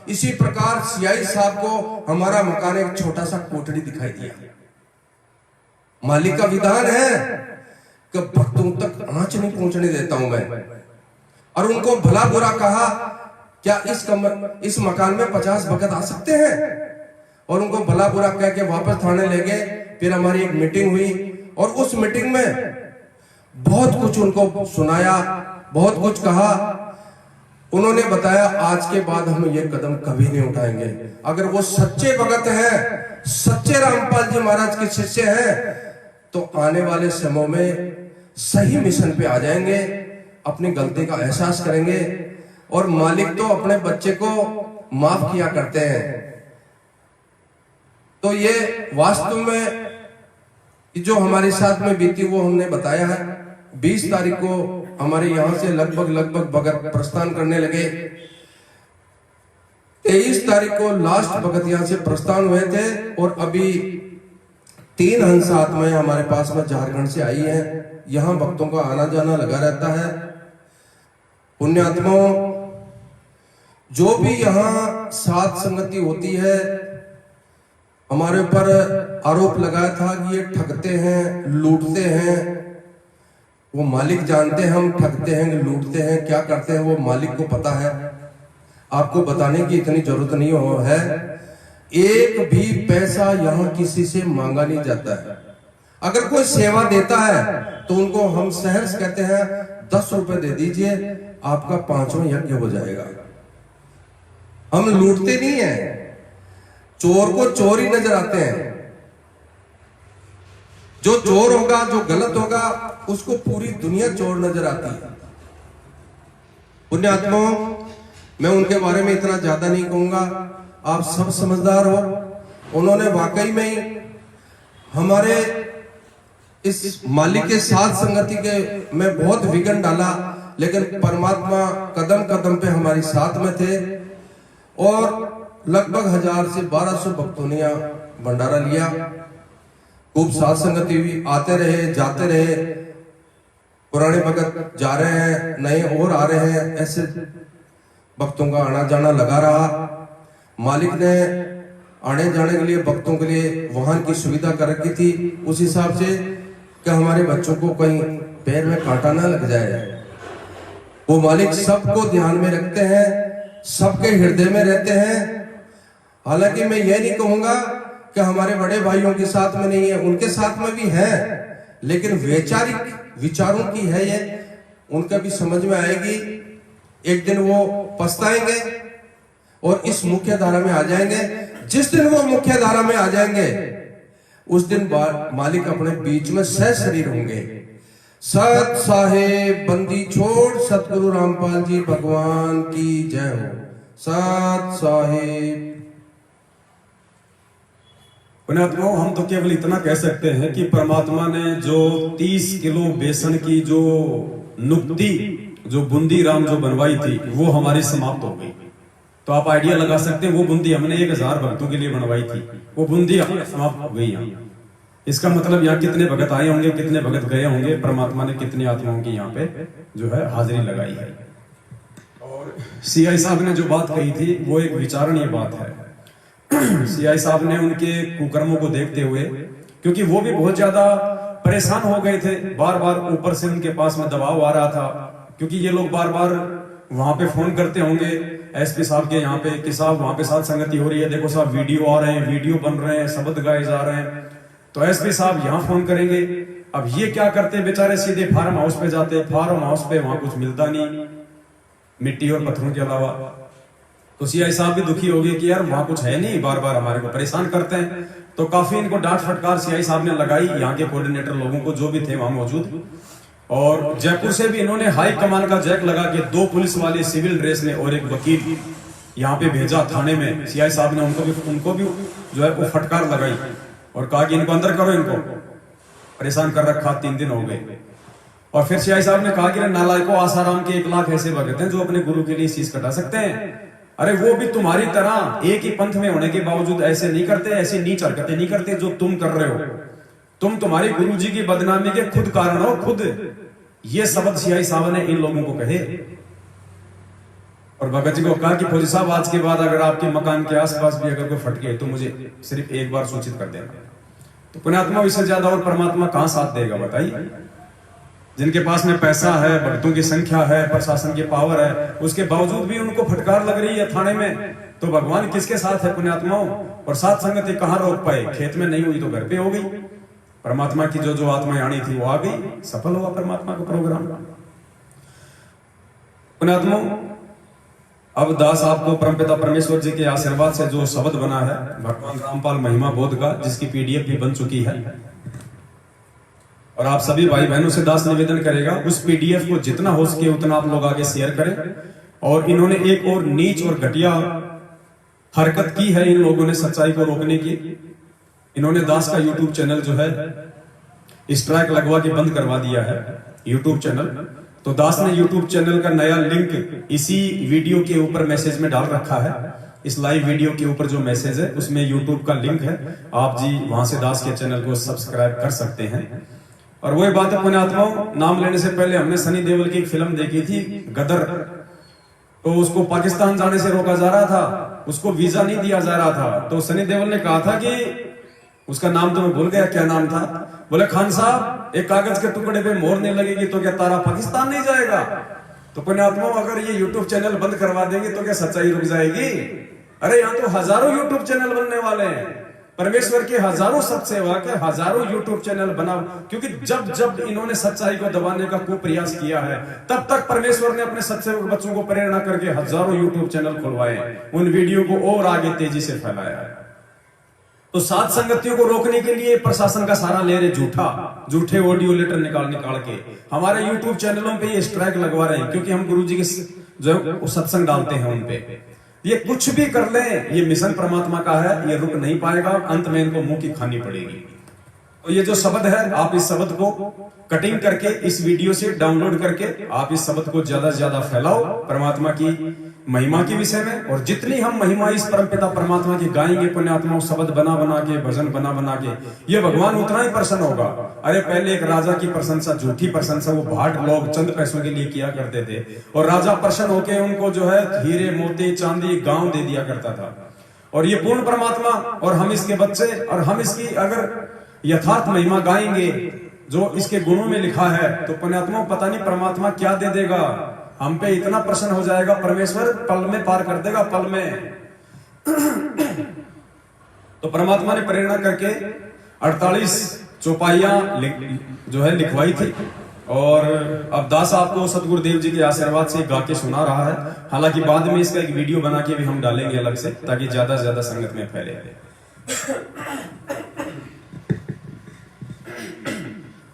इसी प्रकार सीआई साहब को हमारा मकान एक छोटा सा कोठड़ी दिखाई दिया। मालिक का विधान है कि भक्तों तक आंच नहीं पहुंचने देता हूं मैं। और उनको भला बुरा कहा, क्या इस मकान में 50 भगत आ सकते हैं? और उनको भला बुरा कह के वापस थाने ले गए। फिर हमारी एक मीटिंग हुई और उस मीटिंग में बहुत कुछ उनको सुनाया, बहुत कुछ कहा। उन्होंने बताया आज के बाद हम ये कदम कभी नहीं उठाएंगे। अगर वो सच्चे भगत हैं, सच्चे रामपाल जी महाराज के शिष्य हैं, तो आने वाले समय में सही मिशन पे आ जाएंगे, अपनी गलती का एहसास करेंगे। और मालिक तो अपने बच्चे को माफ किया करते हैं। तो ये वास्तव में जो हमारे साथ में बीती वो हमने बताया है। 20 तारीख को हमारे यहां से लगभग भगत प्रस्थान करने लगे। 23 तारीख को लास्ट भगत यहां से प्रस्थान हुए थे और अभी 3 हंस आत्माएं हमारे पास में झारखंड से आई हैं। यहां भक्तों का आना जाना लगा रहता है। पुण्यात्माओं, जो भी यहां साध संगति होती है, हमारे ऊपर आरोप लगाया था कि ये ठगते हैं, लूटते हैं। वो मालिक जानते हैं हम ठगते हैं, लूटते हैं, क्या करते हैं वो मालिक को पता है। आपको बताने की इतनी जरूरत नहीं है। एक भी पैसा यहाँ किसी से मांगा नहीं जाता है। अगर कोई सेवा देता है तो उनको हम सहर्ष कहते हैं 10 रुपए दे दीजिए, आपका 5वां यज्ञ हो जाएगा। हम लूटते नहीं है। चोर को चोर ही नजर आते हैं। जो चोर होगा, जो गलत होगा, उसको पूरी दुनिया चोर नजर आती है। पुण्यात्माओं, मैं उनके बारे में इतना ज्यादा नहीं कहूंगा, आप सब समझदार हो। उन्होंने वाकई में ही हमारे इस मालिक के साथ संगति के में बहुत विघ्न डाला, लेकिन परमात्मा कदम कदम पे हमारी साथ में थे और लगभग 1000 से 1200 भक्तों ने भंडारा लिया। खूब साथ संगति हुई, आते रहे जाते रहे, पुराने भगत जा रहे हैं, नए और आ रहे हैं, ऐसे भक्तों का आना जाना लगा रहा। मालिक ने आने जाने के लिए भक्तों के लिए वाहन की सुविधा कर रखी थी, उस हिसाब से कि हमारे बच्चों को कहीं पैर में कांटा ना लग जाए। वो मालिक सबको ध्यान में रखते हैं, सबके हृदय में रहते हैं। हालांकि मैं ये नहीं कहूंगा कि हमारे बड़े भाइयों के साथ में नहीं है, उनके साथ में भी है, लेकिन वैचारिक विचारों की है ये, उनका भी समझ में आएगी। एक दिन वो पछताएंगे और इस मुख्य धारा में आ जाएंगे। जिस दिन वो मुख्य धारा में आ जाएंगे उस दिन मालिक अपने बीच में सह शरीर होंगे। सत साहेब बंदी छोड़ सतगुरु रामपाल जी भगवान की जय हो। सत साहेब। पुण्यात्माओं, हम तो केवल इतना कह सकते हैं कि परमात्मा ने जो 30 किलो बेसन की जो नुक्ति, जो बूंदी राम जो बनवाई थी, वो हमारी समाप्त हो गई। तो आप आइडिया लगा सकते हैं, वो बूंदी हमने 1000 भक्तों के लिए बनवाई थी, वो बूंदी हमारी समाप्त हो गई यहाँ। इसका मतलब यहाँ कितने भगत आए होंगे, कितने भगत गए होंगे, परमात्मा ने कितनी आत्माओं की यहाँ पे जो है हाजिरी लगाई है। और सीआई साहब ने जो बात कही थी वो एक विचारणीय बात है। सीआई साहब ने उनके कुकर्मों को देखते हुए, क्योंकि वो भी बहुत ज्यादा परेशान हो गए थे, बार बार ऊपर से उनके पास में दबाव आ रहा था, क्योंकि ये लोग बार बार वहां पे फोन करते होंगे एसपी साहब के यहाँ पे कि साहब वहां पे साथ संगति हो रही है, देखो साहब वीडियो आ रहे हैं, वीडियो बन रहे हैं, शब्द गाए जा रहे हैं। तो एसपी साहब यहाँ फोन करेंगे। अब ये क्या करते बेचारे, सीधे फार्म हाउस पे जाते। फार्म हाउस पे वहां कुछ मिलता नहीं, मिट्टी और पत्थरों के अलावा। तो सीआई साहब भी दुखी हो गए कि यार वहां कुछ है नहीं, बार बार हमारे को परेशान करते हैं। तो काफी इनको डांट फटकार सीआई साहब ने लगाई, यहाँ के कोऑर्डिनेटर लोगों को जो भी थे वहां मौजूद। और जयपुर से भी इन्होंने हाई कमान का जैक लगा के 2 पुलिस वाले सिविल ड्रेस में और एक वकील यहाँ पे भेजा थाने में। सीआई साहब ने उनको भी जो है वो फटकार लगाई और कहा कि इनको अंदर करो, इनको परेशान कर रखा, 3 दिन हो गए। और फिर सीआई साहब ने कहा कि नालायकों, आसाराम के 1 लाख ऐसे भगत हैं जो अपने गुरु के लिए शीश कटा सकते हैं। अरे वो भी तुम्हारी तरह एक ही पंथ में होने के बावजूद ऐसे नहीं करते, ऐसी नीच हरकतें नहीं करते जो तुम कर रहे हो। तुम तुम्हारी गुरु जी की बदनामी के खुद कारण हो, खुद। ये शब्द सीआई साहब ने इन लोगों को कहे। और भगत जी को कहा कि फौजी साहब, आज के बाद अगर आपके मकान के आसपास भी अगर कोई फटके तो मुझे सिर्फ एक बार सूचित कर देना। तो पुण्यात्मा, इससे ज्यादा और परमात्मा कहां साथ देगा बताइए। जिनके पास में पैसा है, भक्तों की संख्या है, प्रशासन की पावर है, उसके बावजूद भी उनको फटकार लग रही है थाने में, तो भगवान किसके साथ है पुण्यात्माओं। और साथ संगति कहां रोक पाए, खेत में नहीं हुई तो घर पे हो गई। परमात्मा की जो जो आत्मा आनी थी वो आ गई, सफल हुआ परमात्मा का प्रोग्राम। पुण्यात्माओं, अब दास आपको परमपिता परमेश्वर जी के आशीर्वाद से जो शब्द बना है भगवान रामपाल महिमा बोध का, जिसकी पीडीएफ भी बन चुकी है, और आप सभी भाई बहनों से दास निवेदन करेगा उस पीडीएफ को जितना हो सके उतना आप लोग आगे शेयर करें। और इन्होंने एक और नीच और घटिया हरकत की है इन लोगों ने सच्चाई को रोकने की। इन्होंने दास का यूट्यूब चैनल जो है स्ट्राइक लगवा के बंद करवा दिया है यूट्यूब चैनल। तो दास ने यूट्यूब चैनल का नया लिंक इसी वीडियो के ऊपर मैसेज में डाल रखा है। इस लाइव वीडियो के ऊपर जो मैसेज है उसमें यूट्यूब का लिंक है, आप जी वहां से दास के चैनल को सब्सक्राइब कर सकते हैं। और वही बात है पुण्यात्माओं, नाम लेने से पहले हमने सनी देओल की एक फिल्म देखी थी गदर। तो उसको पाकिस्तान जाने से रोका जा रहा था, उसको वीजा नहीं दिया जा रहा था। तो सनी देओल ने कहा था कि, उसका नाम तो मैं भूल गया क्या नाम था, बोले खान साहब एक कागज के टुकड़े पे मोहर नहीं लगेगी तो क्या तारा पाकिस्तान नहीं जाएगा। तो पुण्यात्माओं, अगर ये यूट्यूब चैनल बंद करवा देंगे तो क्या सच्चाई रुक जाएगी। अरे यहाँ तो हजारों यूट्यूब चैनल बनने वाले हैं, परमेश्वर के हजारों सत्सेवा के हजारों यूट्यूब चैनल बनाओ। क्योंकि जब जब इन्होंने सच्चाई को दबाने का खूब प्रयास किया है, तब तक परमेश्वर ने अपने सच्सेवक बच्चों को प्रेरणा करके हजारों यूट्यूब चैनल खुलवाए, उन वीडियो को और आगे तेजी से फैलाया है। तो सात संगतियों को रोकने के लिए प्रशासन का सारा ले रहे झूठे ऑडियो लेटर निकाल के हमारे यूट्यूब चैनलों पे ये स्ट्राइक लगवा रहे हैं, क्योंकि हम गुरुजी के जो सत्संग डालते हैं उन पे। ये कुछ भी कर ले, ये मिशन परमात्मा का है, ये रुक नहीं पाएगा, अंत में इनको मुंह की खानी पड़ेगी। तो ये जो शब्द है, आप इस शब्द को कटिंग करके इस वीडियो से डाउनलोड करके आप इस शब्द को ज्यादा से ज्यादा फैलाओ परमात्मा की महिमा के विषय में। और जितनी हम महिमा इस परमपिता परमात्मा की गाएंगे पुण्यात्माओं, शब्द बना बना के, भजन बना बना के, ये भगवान उतना ही प्रसन्न होगा। अरे पहले एक राजा की प्रशंसा, झूठी प्रशंसा, वो भाट लोग चंद पैसों के लिए किया करते थे और राजा प्रसन्न होके उनको जो है हीरे मोती चांदी गांव दे दिया करता था। और ये पूर्ण परमात्मा और हम इसके बच्चे, और हम इसकी अगर यथार्थ महिमा गाएंगे जो इसके गुणों में लिखा है, तो पुण्यात्मा पता नहीं परमात्मा क्या दे देगा, हम पे इतना प्रसन्न हो जाएगा परमेश्वर, पल में पार कर देगा, पल में। तो परमात्मा ने प्रेरणा करके 48 चौपाइयां जो है लिखवाई थी। और अब दास आपको सतगुरुदेव जी के आशीर्वाद से गा के सुना रहा है। हालांकि बाद में इसका एक वीडियो बना के भी हम डालेंगे अलग से, ताकि ज्यादा से ज्यादा संगत में फैले।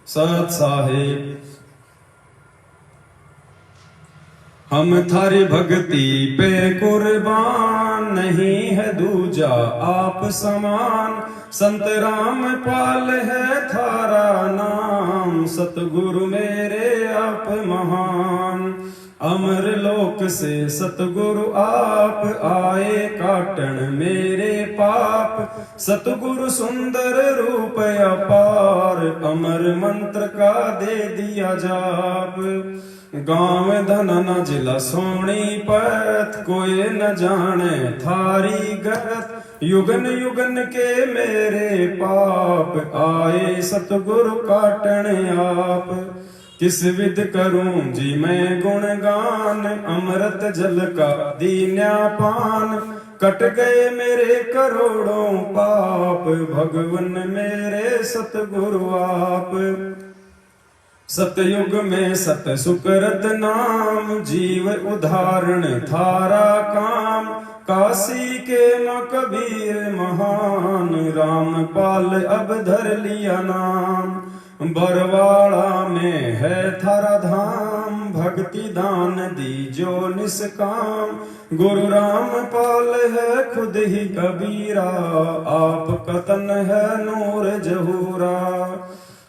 सत साहेब हम थारी भक्ति पे कुर्बान, नहीं है दूजा आप समान। संत राम पाल है थारा नाम, सतगुरु मेरे आप महान। अमर लोक से सतगुरु आप आए, काटन मेरे पाप। सतगुरु सुंदर रूप अपार, अमर मंत्र का दे दिया जाप। गांव धनना जिला सोनीपत, कोई न जाने थारी गत। युगन युगन के मेरे पाप, आए सतगुरु काटन आप। किस विध करूं जी मैं गुणगान, अमृत जल का दीन्या पान। कट गए मेरे करोड़ों पाप, भगवन मेरे सतगुरु आप। सतयुग में सत सुकृत नाम, जीव उदाहरण थारा काम। काशी के मां कबीर महान, रामपाल अब धर लिया नाम। बरवाड़ा में है थारा धाम, भक्ति दान दीजो निष्काम। गुरु रामपाल है खुद ही कबीरा, आप कतन है नूर जहूरा।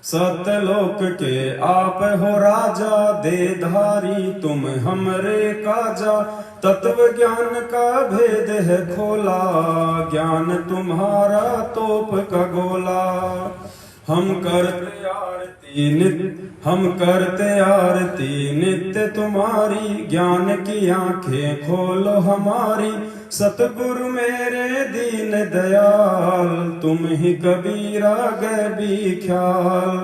सतलोक के आप हो राजा, दे धारी तुम हमरे काजा। तत्व ज्ञान का भेद है खोला, ज्ञान तुम्हारा तोप का गोला। हम करते आरती नित्य तुम्हारी, ज्ञान की आंखें खोलो हमारी। सतगुरु मेरे दीन दयाल, तुम ही कबीरा गए भी ख्याल।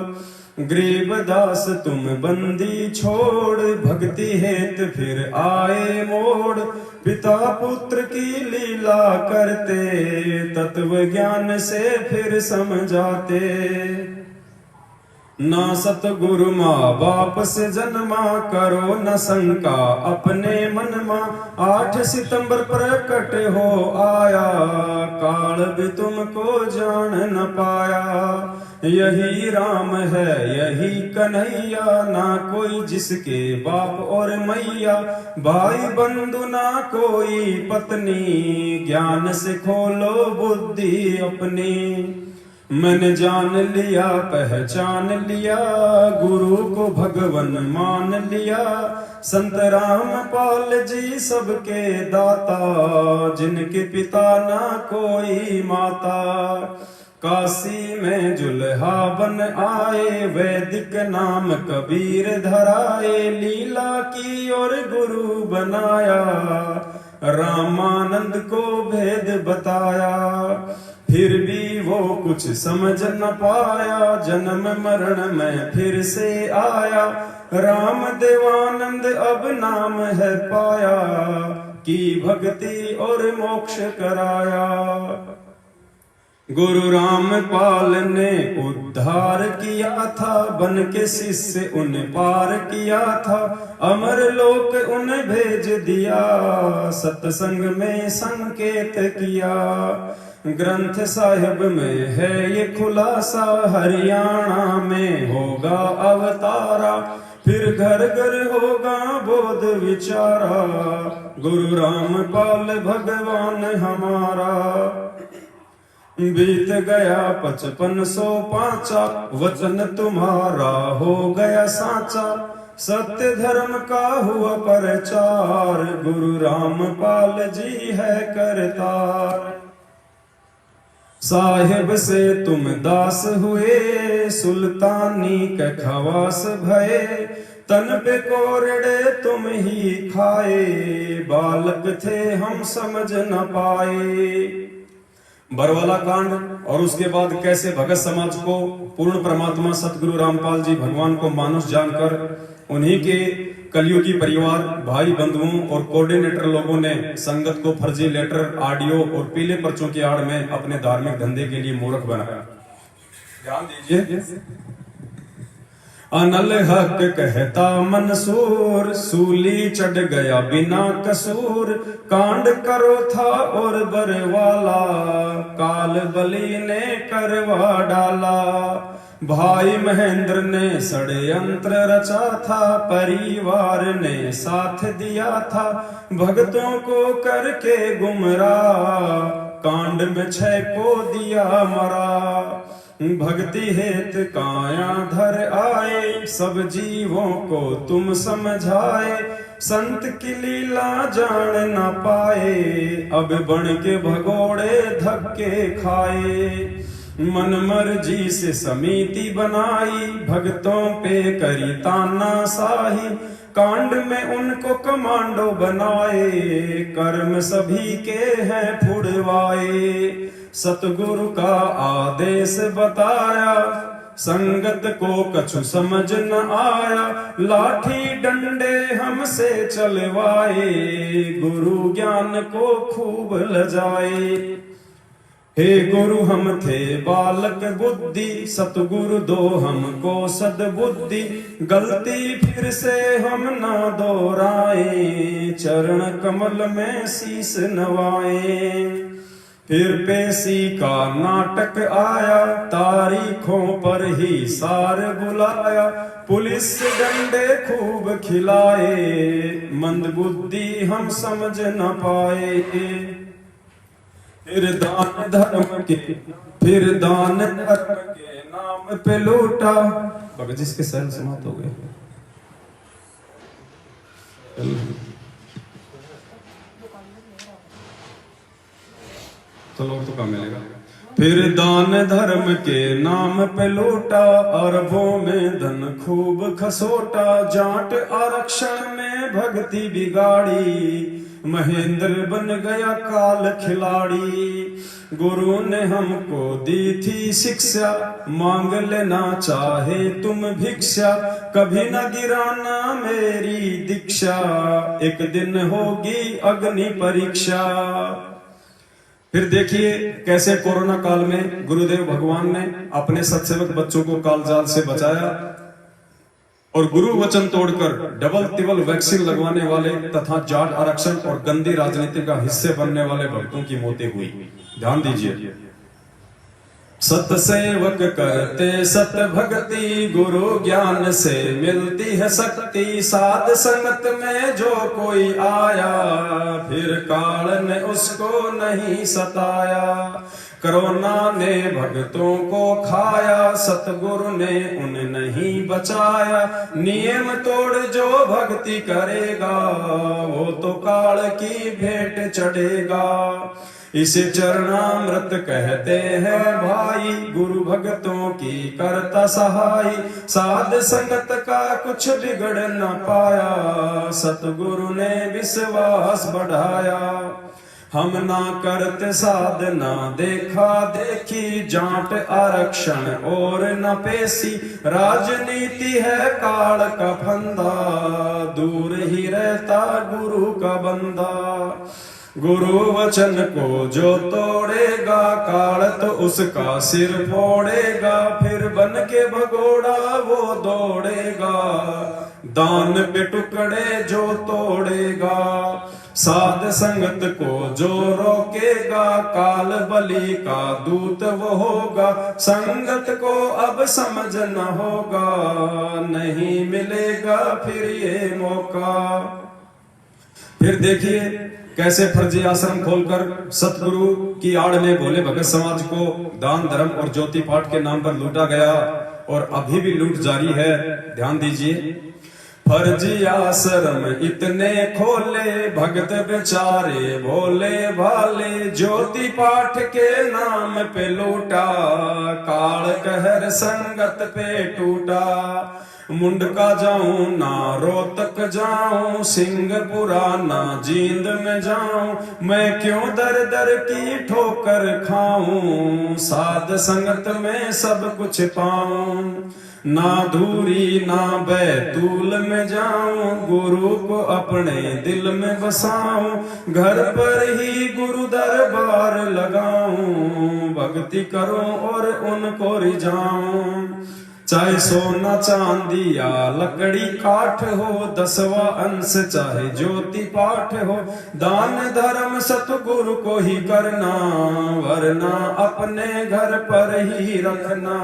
गरीब दास तुम बंदी छोड़, भक्ति हेत फिर आए मोड़। पिता पुत्र की लीला करते, तत्व ज्ञान से फिर समझाते। ना सतगुरु माँ बाप से जन्मा, करो न शंका अपने मन मा। 8 सितंबर प्रकट हो आया, काल भी तुमको जान न पाया। यही राम है यही कन्हैया, ना कोई जिसके बाप और मैया। भाई बंधु ना कोई पत्नी, ज्ञान से खोलो बुद्धि अपनी। मैंने जान लिया पहचान लिया, गुरु को भगवन मान लिया। संत रामपाल जी सबके दाता, जिनके पिता ना कोई माता। काशी में जुल्हा बन आए, वैदिक नाम कबीर धराए। लीला की और गुरु बनाया, रामानंद को भेद बताया। फिर भी वो कुछ समझ न पाया, जन्म मरण में फिर से आया। राम देवानंद अब नाम है पाया, की भक्ति और मोक्ष कराया। गुरु रामपाल ने उद्धार किया था, बन के शिष्य उन पार किया था। अमर लोक उन भेज दिया, सत्संग में संकेत किया। ग्रंथ साहिब में है ये खुलासा, हरियाणा में होगा अवतारा। फिर घर घर होगा बोध विचारा, गुरु रामपाल भगवान हमारा। बीत गया 5505 वचन तुम्हारा हो गया साचा। सत्य धर्म का हुआ प्रचार गुरु रामपाल जी है करतार। साहिब से तुम दास हुए सुल्तानी के खवास भये। तन पे कोरड़े तुम ही खाए बालक थे हम समझ न पाए। बरवाला कांड और उसके बाद कैसे भगत समाज को पूर्ण परमात्मा सतगुरु रामपाल जी भगवान को मानुष जानकर उन्हीं के कलयुगी परिवार भाई बंधुओं और कोऑर्डिनेटर लोगों ने संगत को फर्जी लेटर ऑडियो और पीले पर्चों की आड़ में अपने धार्मिक धंधे के लिए मूर्ख बनाया। ध्यान दीजिए। अनल हक कहता मंसूर सूली चढ़ गया बिना कसूर। कांड करो था और बरवाला काल बली ने करवा डाला। भाई महेंद्र ने षड्यंत्र रचा था परिवार ने साथ दिया था भक्तों को करके गुमराह। कांड में 6 को दिया मरा। भक्ति हेत काया धर आए सब जीवों को तुम समझाए। संत की लीला जान न पाए अब बन के भगोड़े धक्के खाए। मन मर्जी से समिति बनाई भक्तों पे करी तानाशाही। कांड में उनको कमांडो बनाए कर्म सभी के हैं फुड़वाए। सतगुरु का आदेश बताया संगत को कछु समझ न आया। लाठी डंडे हमसे चलवाए गुरु ज्ञान को खूब लजाए। हे गुरु हम थे बालक बुद्धि सतगुरु दो हमको सद्बुद्धि। गलती फिर से हम ना दोहराए चरण कमल में शीस नवाए। फिर पेशी का नाटक आया तारीखों पर ही सार बुलाया। पुलिस डंडे खूब खिलाए मंदबुद्धि हम समझ न पाए। फिर दान धर्म के नाम पे लूटा। भगत जी के शरण समाप्त हो गए। चलो तो काम मिलेगा। फिर दान धर्म के नाम पे लूटा अरबों में धन खूब खसोटा। जाट आरक्षण में भक्ति बिगाड़ी महेंद्र बन गया काल खिलाड़ी। गुरु ने हमको दी थी शिक्षा मांग लेना चाहे तुम भिक्षा। कभी न गिराना मेरी दीक्षा एक दिन होगी अग्नि परीक्षा। फिर देखिए कैसे कोरोना काल में गुरुदेव भगवान ने अपने सत्सेवक बच्चों को कालजाल से बचाया और गुरु वचन तोड़कर डबल तिबल वैक्सीन लगवाने वाले तथा जाट आरक्षण और गंदी राजनीति का हिस्से बनने वाले भक्तों की मौतें हुई। ध्यान दीजिए। सत सेवक करते सत भक्ति गुरु ज्ञान से मिलती है शक्ति। साध संगत में जो कोई आया फिर काल ने उसको नहीं सताया। कोरोना ने भक्तों को खाया सतगुरु ने उन्हें नहीं बचाया। नियम तोड़ जो भक्ति करेगा वो तो काल की भेंट चढ़ेगा। इसे चरणामृत कहते हैं भाई गुरु भक्तों की करता सहाय। साध संगत का कुछ बिगड़ न पाया सतगुरु ने विश्वास बढ़ाया। हम ना करते साधना देखा देखी जाट आरक्षण और न पेशी। राजनीति है काल का फंदा दूर ही रहता गुरु का बंदा। गुरु वचन को जो तोड़ेगा काल तो उसका सिर फोड़ेगा। फिर बन के भगोड़ा वो दौड़ेगा दान पे टुकड़े जो तोड़ेगा। साध संगत को जो रोकेगा काल बलि का दूत वो होगा। संगत को अब समझ न होगा नहीं मिलेगा फिर ये मौका। फिर देखिए कैसे फर्जी आश्रम खोलकर सतगुरु की आड़ में भोले भगत समाज को दान धर्म और ज्योति पाठ के नाम पर लूटा गया और अभी भी लूट जारी है। ध्यान दीजिए, फर्जी आश्रम इतने खोले, भगत बेचारे भोले भाले, ज्योति पाठ के नाम पे लूटा, काल कहर संगत पे टूटा। मुंडका जाऊं ना रोहतक जाऊं, सिंहपुरा ना जींद में जाऊं, मैं क्यों दर दर की ठोकर खाऊं, साध संगत में सब कुछ पाऊं। ना दूरी ना बैतूल में जाऊं, गुरु को अपने दिल में बसाऊं, घर पर ही गुरु दरबार लगाऊं, भक्ति करूं और उनको रिझाऊं। चाहे सोना चांदी या लकड़ी काठ हो, 10वां अंश चाहे ज्योति पाठ हो, दान धर्म सतगुरु को ही करना, वरना अपने घर पर ही रखना।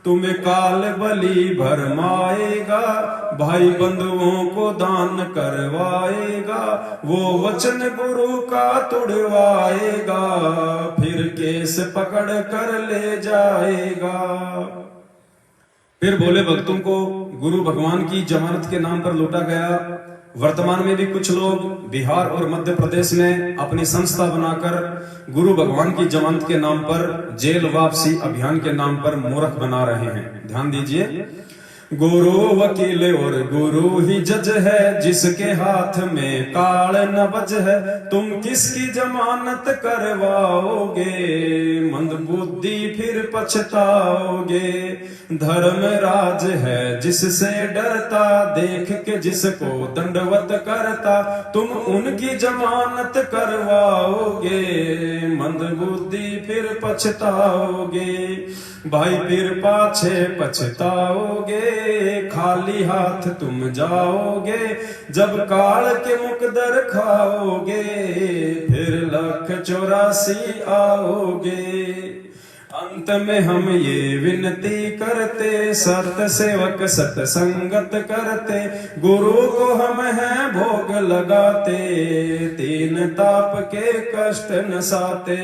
तुम्हें काल बलि भरमाएगा, भाई बंधुओं को दान करवाएगा, वो वचन गुरु का तुड़वाएगा, फिर केस पकड़ कर ले जाएगा। फिर बोले भक्तों को गुरु भगवान की जमानत के नाम पर लूटा गया। वर्तमान में भी कुछ लोग बिहार और मध्य प्रदेश में अपनी संस्था बनाकर गुरु भगवान की जमानत के नाम पर जेल वापसी अभियान के नाम पर मूर्ख बना रहे हैं। ध्यान दीजिए, गुरु वकील और गुरु ही जज है, जिसके हाथ में काल न बज है, तुम किसकी जमानत करवाओगे, मंद बुद्धि फिर पछताओगे। धर्मराज है जिससे डरता, देख के जिसको दंडवत करता, तुम उनकी जमानत करवाओगे, मंद बुद्धि फिर पछताओगे। भाई फिर पाछे पछताओगे, खाली हाथ तुम जाओगे, जब काल के मुकदर खाओगे, फिर 1,84 आओगे। अंत में हम ये विनती करते, सत सेवक सत्संगत करते, गुरु को हम हैं भोग लगाते, 3 ताप के कष्ट नसाते।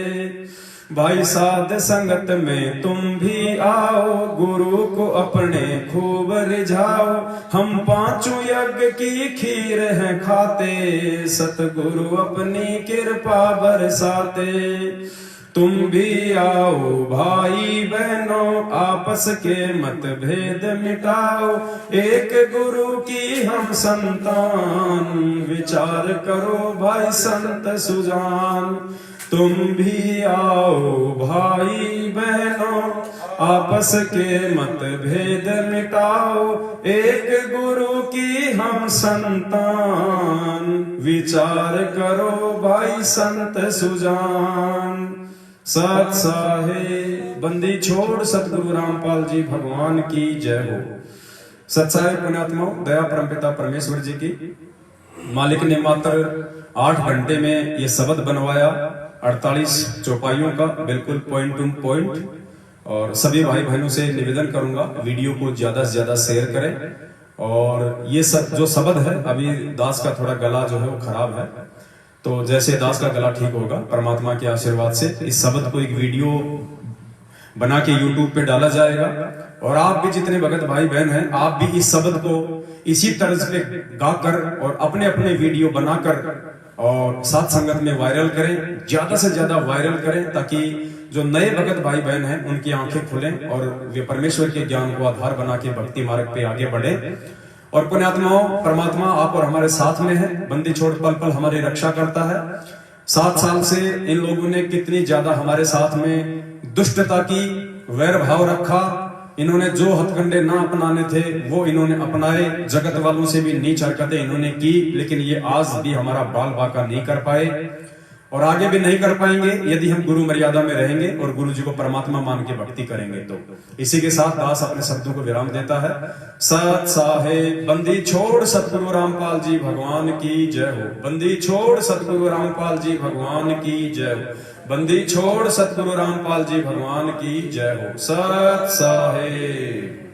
भाई साध संगत में तुम भी आओ, गुरु को अपने खूब रिझाओ, हम 5 यज्ञ की खीर है खाते, सतगुरु अपनी कृपा बरसाते। तुम भी आओ भाई बहनों, आपस के मतभेद मिटाओ, एक गुरु की हम संतान, विचार करो भाई संत सुजान। तुम भी आओ भाई बहनों, आपस के मतभेद मिटाओ, एक गुरु की हम संतान, विचार करो भाई संत सुजान। सत साहेब बंदी छोड़ सतगुरु रामपाल जी भगवान की जय हो। सत्साहेब पुण्यात्माओं, दया परमपिता परमेश्वर जी की। मालिक ने मात्र 8 घंटे में ये शब्द बनवाया, 48 चौपाइयों का, बिल्कुल पॉइंट टू पॉइंट। और सभी भाई बहनों से निवेदन करूंगा वीडियो को ज्यादा से ज्यादा शेयर करें। और ये सब जो शब्द है, अभी दास का थोड़ा गला जो है वो खराब है, तो जैसे दास का गला ठीक होगा परमात्मा के आशीर्वाद से इस शब्द को एक वीडियो बना के YouTube पे डाला जाएगा। और आप भी जितने भगत भाई बहन हैं, आप भी इस शब्द को इसी तर्ज पे गाकर और अपने अपने वीडियो बनाकर और साथ संगत में वायरल करें, ज्यादा से ज्यादा वायरल करें, ताकि जो नए भगत भाई बहन हैं उनकी आंखें खुलें और वे परमेश्वर के ज्ञान को आधार बना के भक्ति मार्ग पे आगे बढ़े। और पुण्यात्माओं, परमात्मा आप और हमारे साथ में है, बंदी छोड़ पल पल हमारी रक्षा करता है। 7 साल से इन लोगों ने कितनी ज्यादा हमारे साथ में दुष्टता की, वैर भाव रखा। इन्होंने जो हथकंडे ना अपनाने थे वो इन्होंने अपनाए, जगत वालों से भी नीच हरकतें इन्होंने की, लेकिन ये आज भी हमारा बाल बाका नहीं कर पाए और आगे भी नहीं कर पाएंगे यदि हम गुरु मर्यादा में रहेंगे और गुरु जी को परमात्मा मान के भक्ति करेंगे। तो इसी के साथ दास अपने शब्दों को विराम देता है। सत साहेब बंदी छोड़ सतगुरु रामपाल जी भगवान की जय हो। बंदी छोड़ सतगुरु रामपाल जी भगवान की जय हो। बंदी छोड़ सतगुरु रामपाल जी भगवान की जय हो। सत साहेब।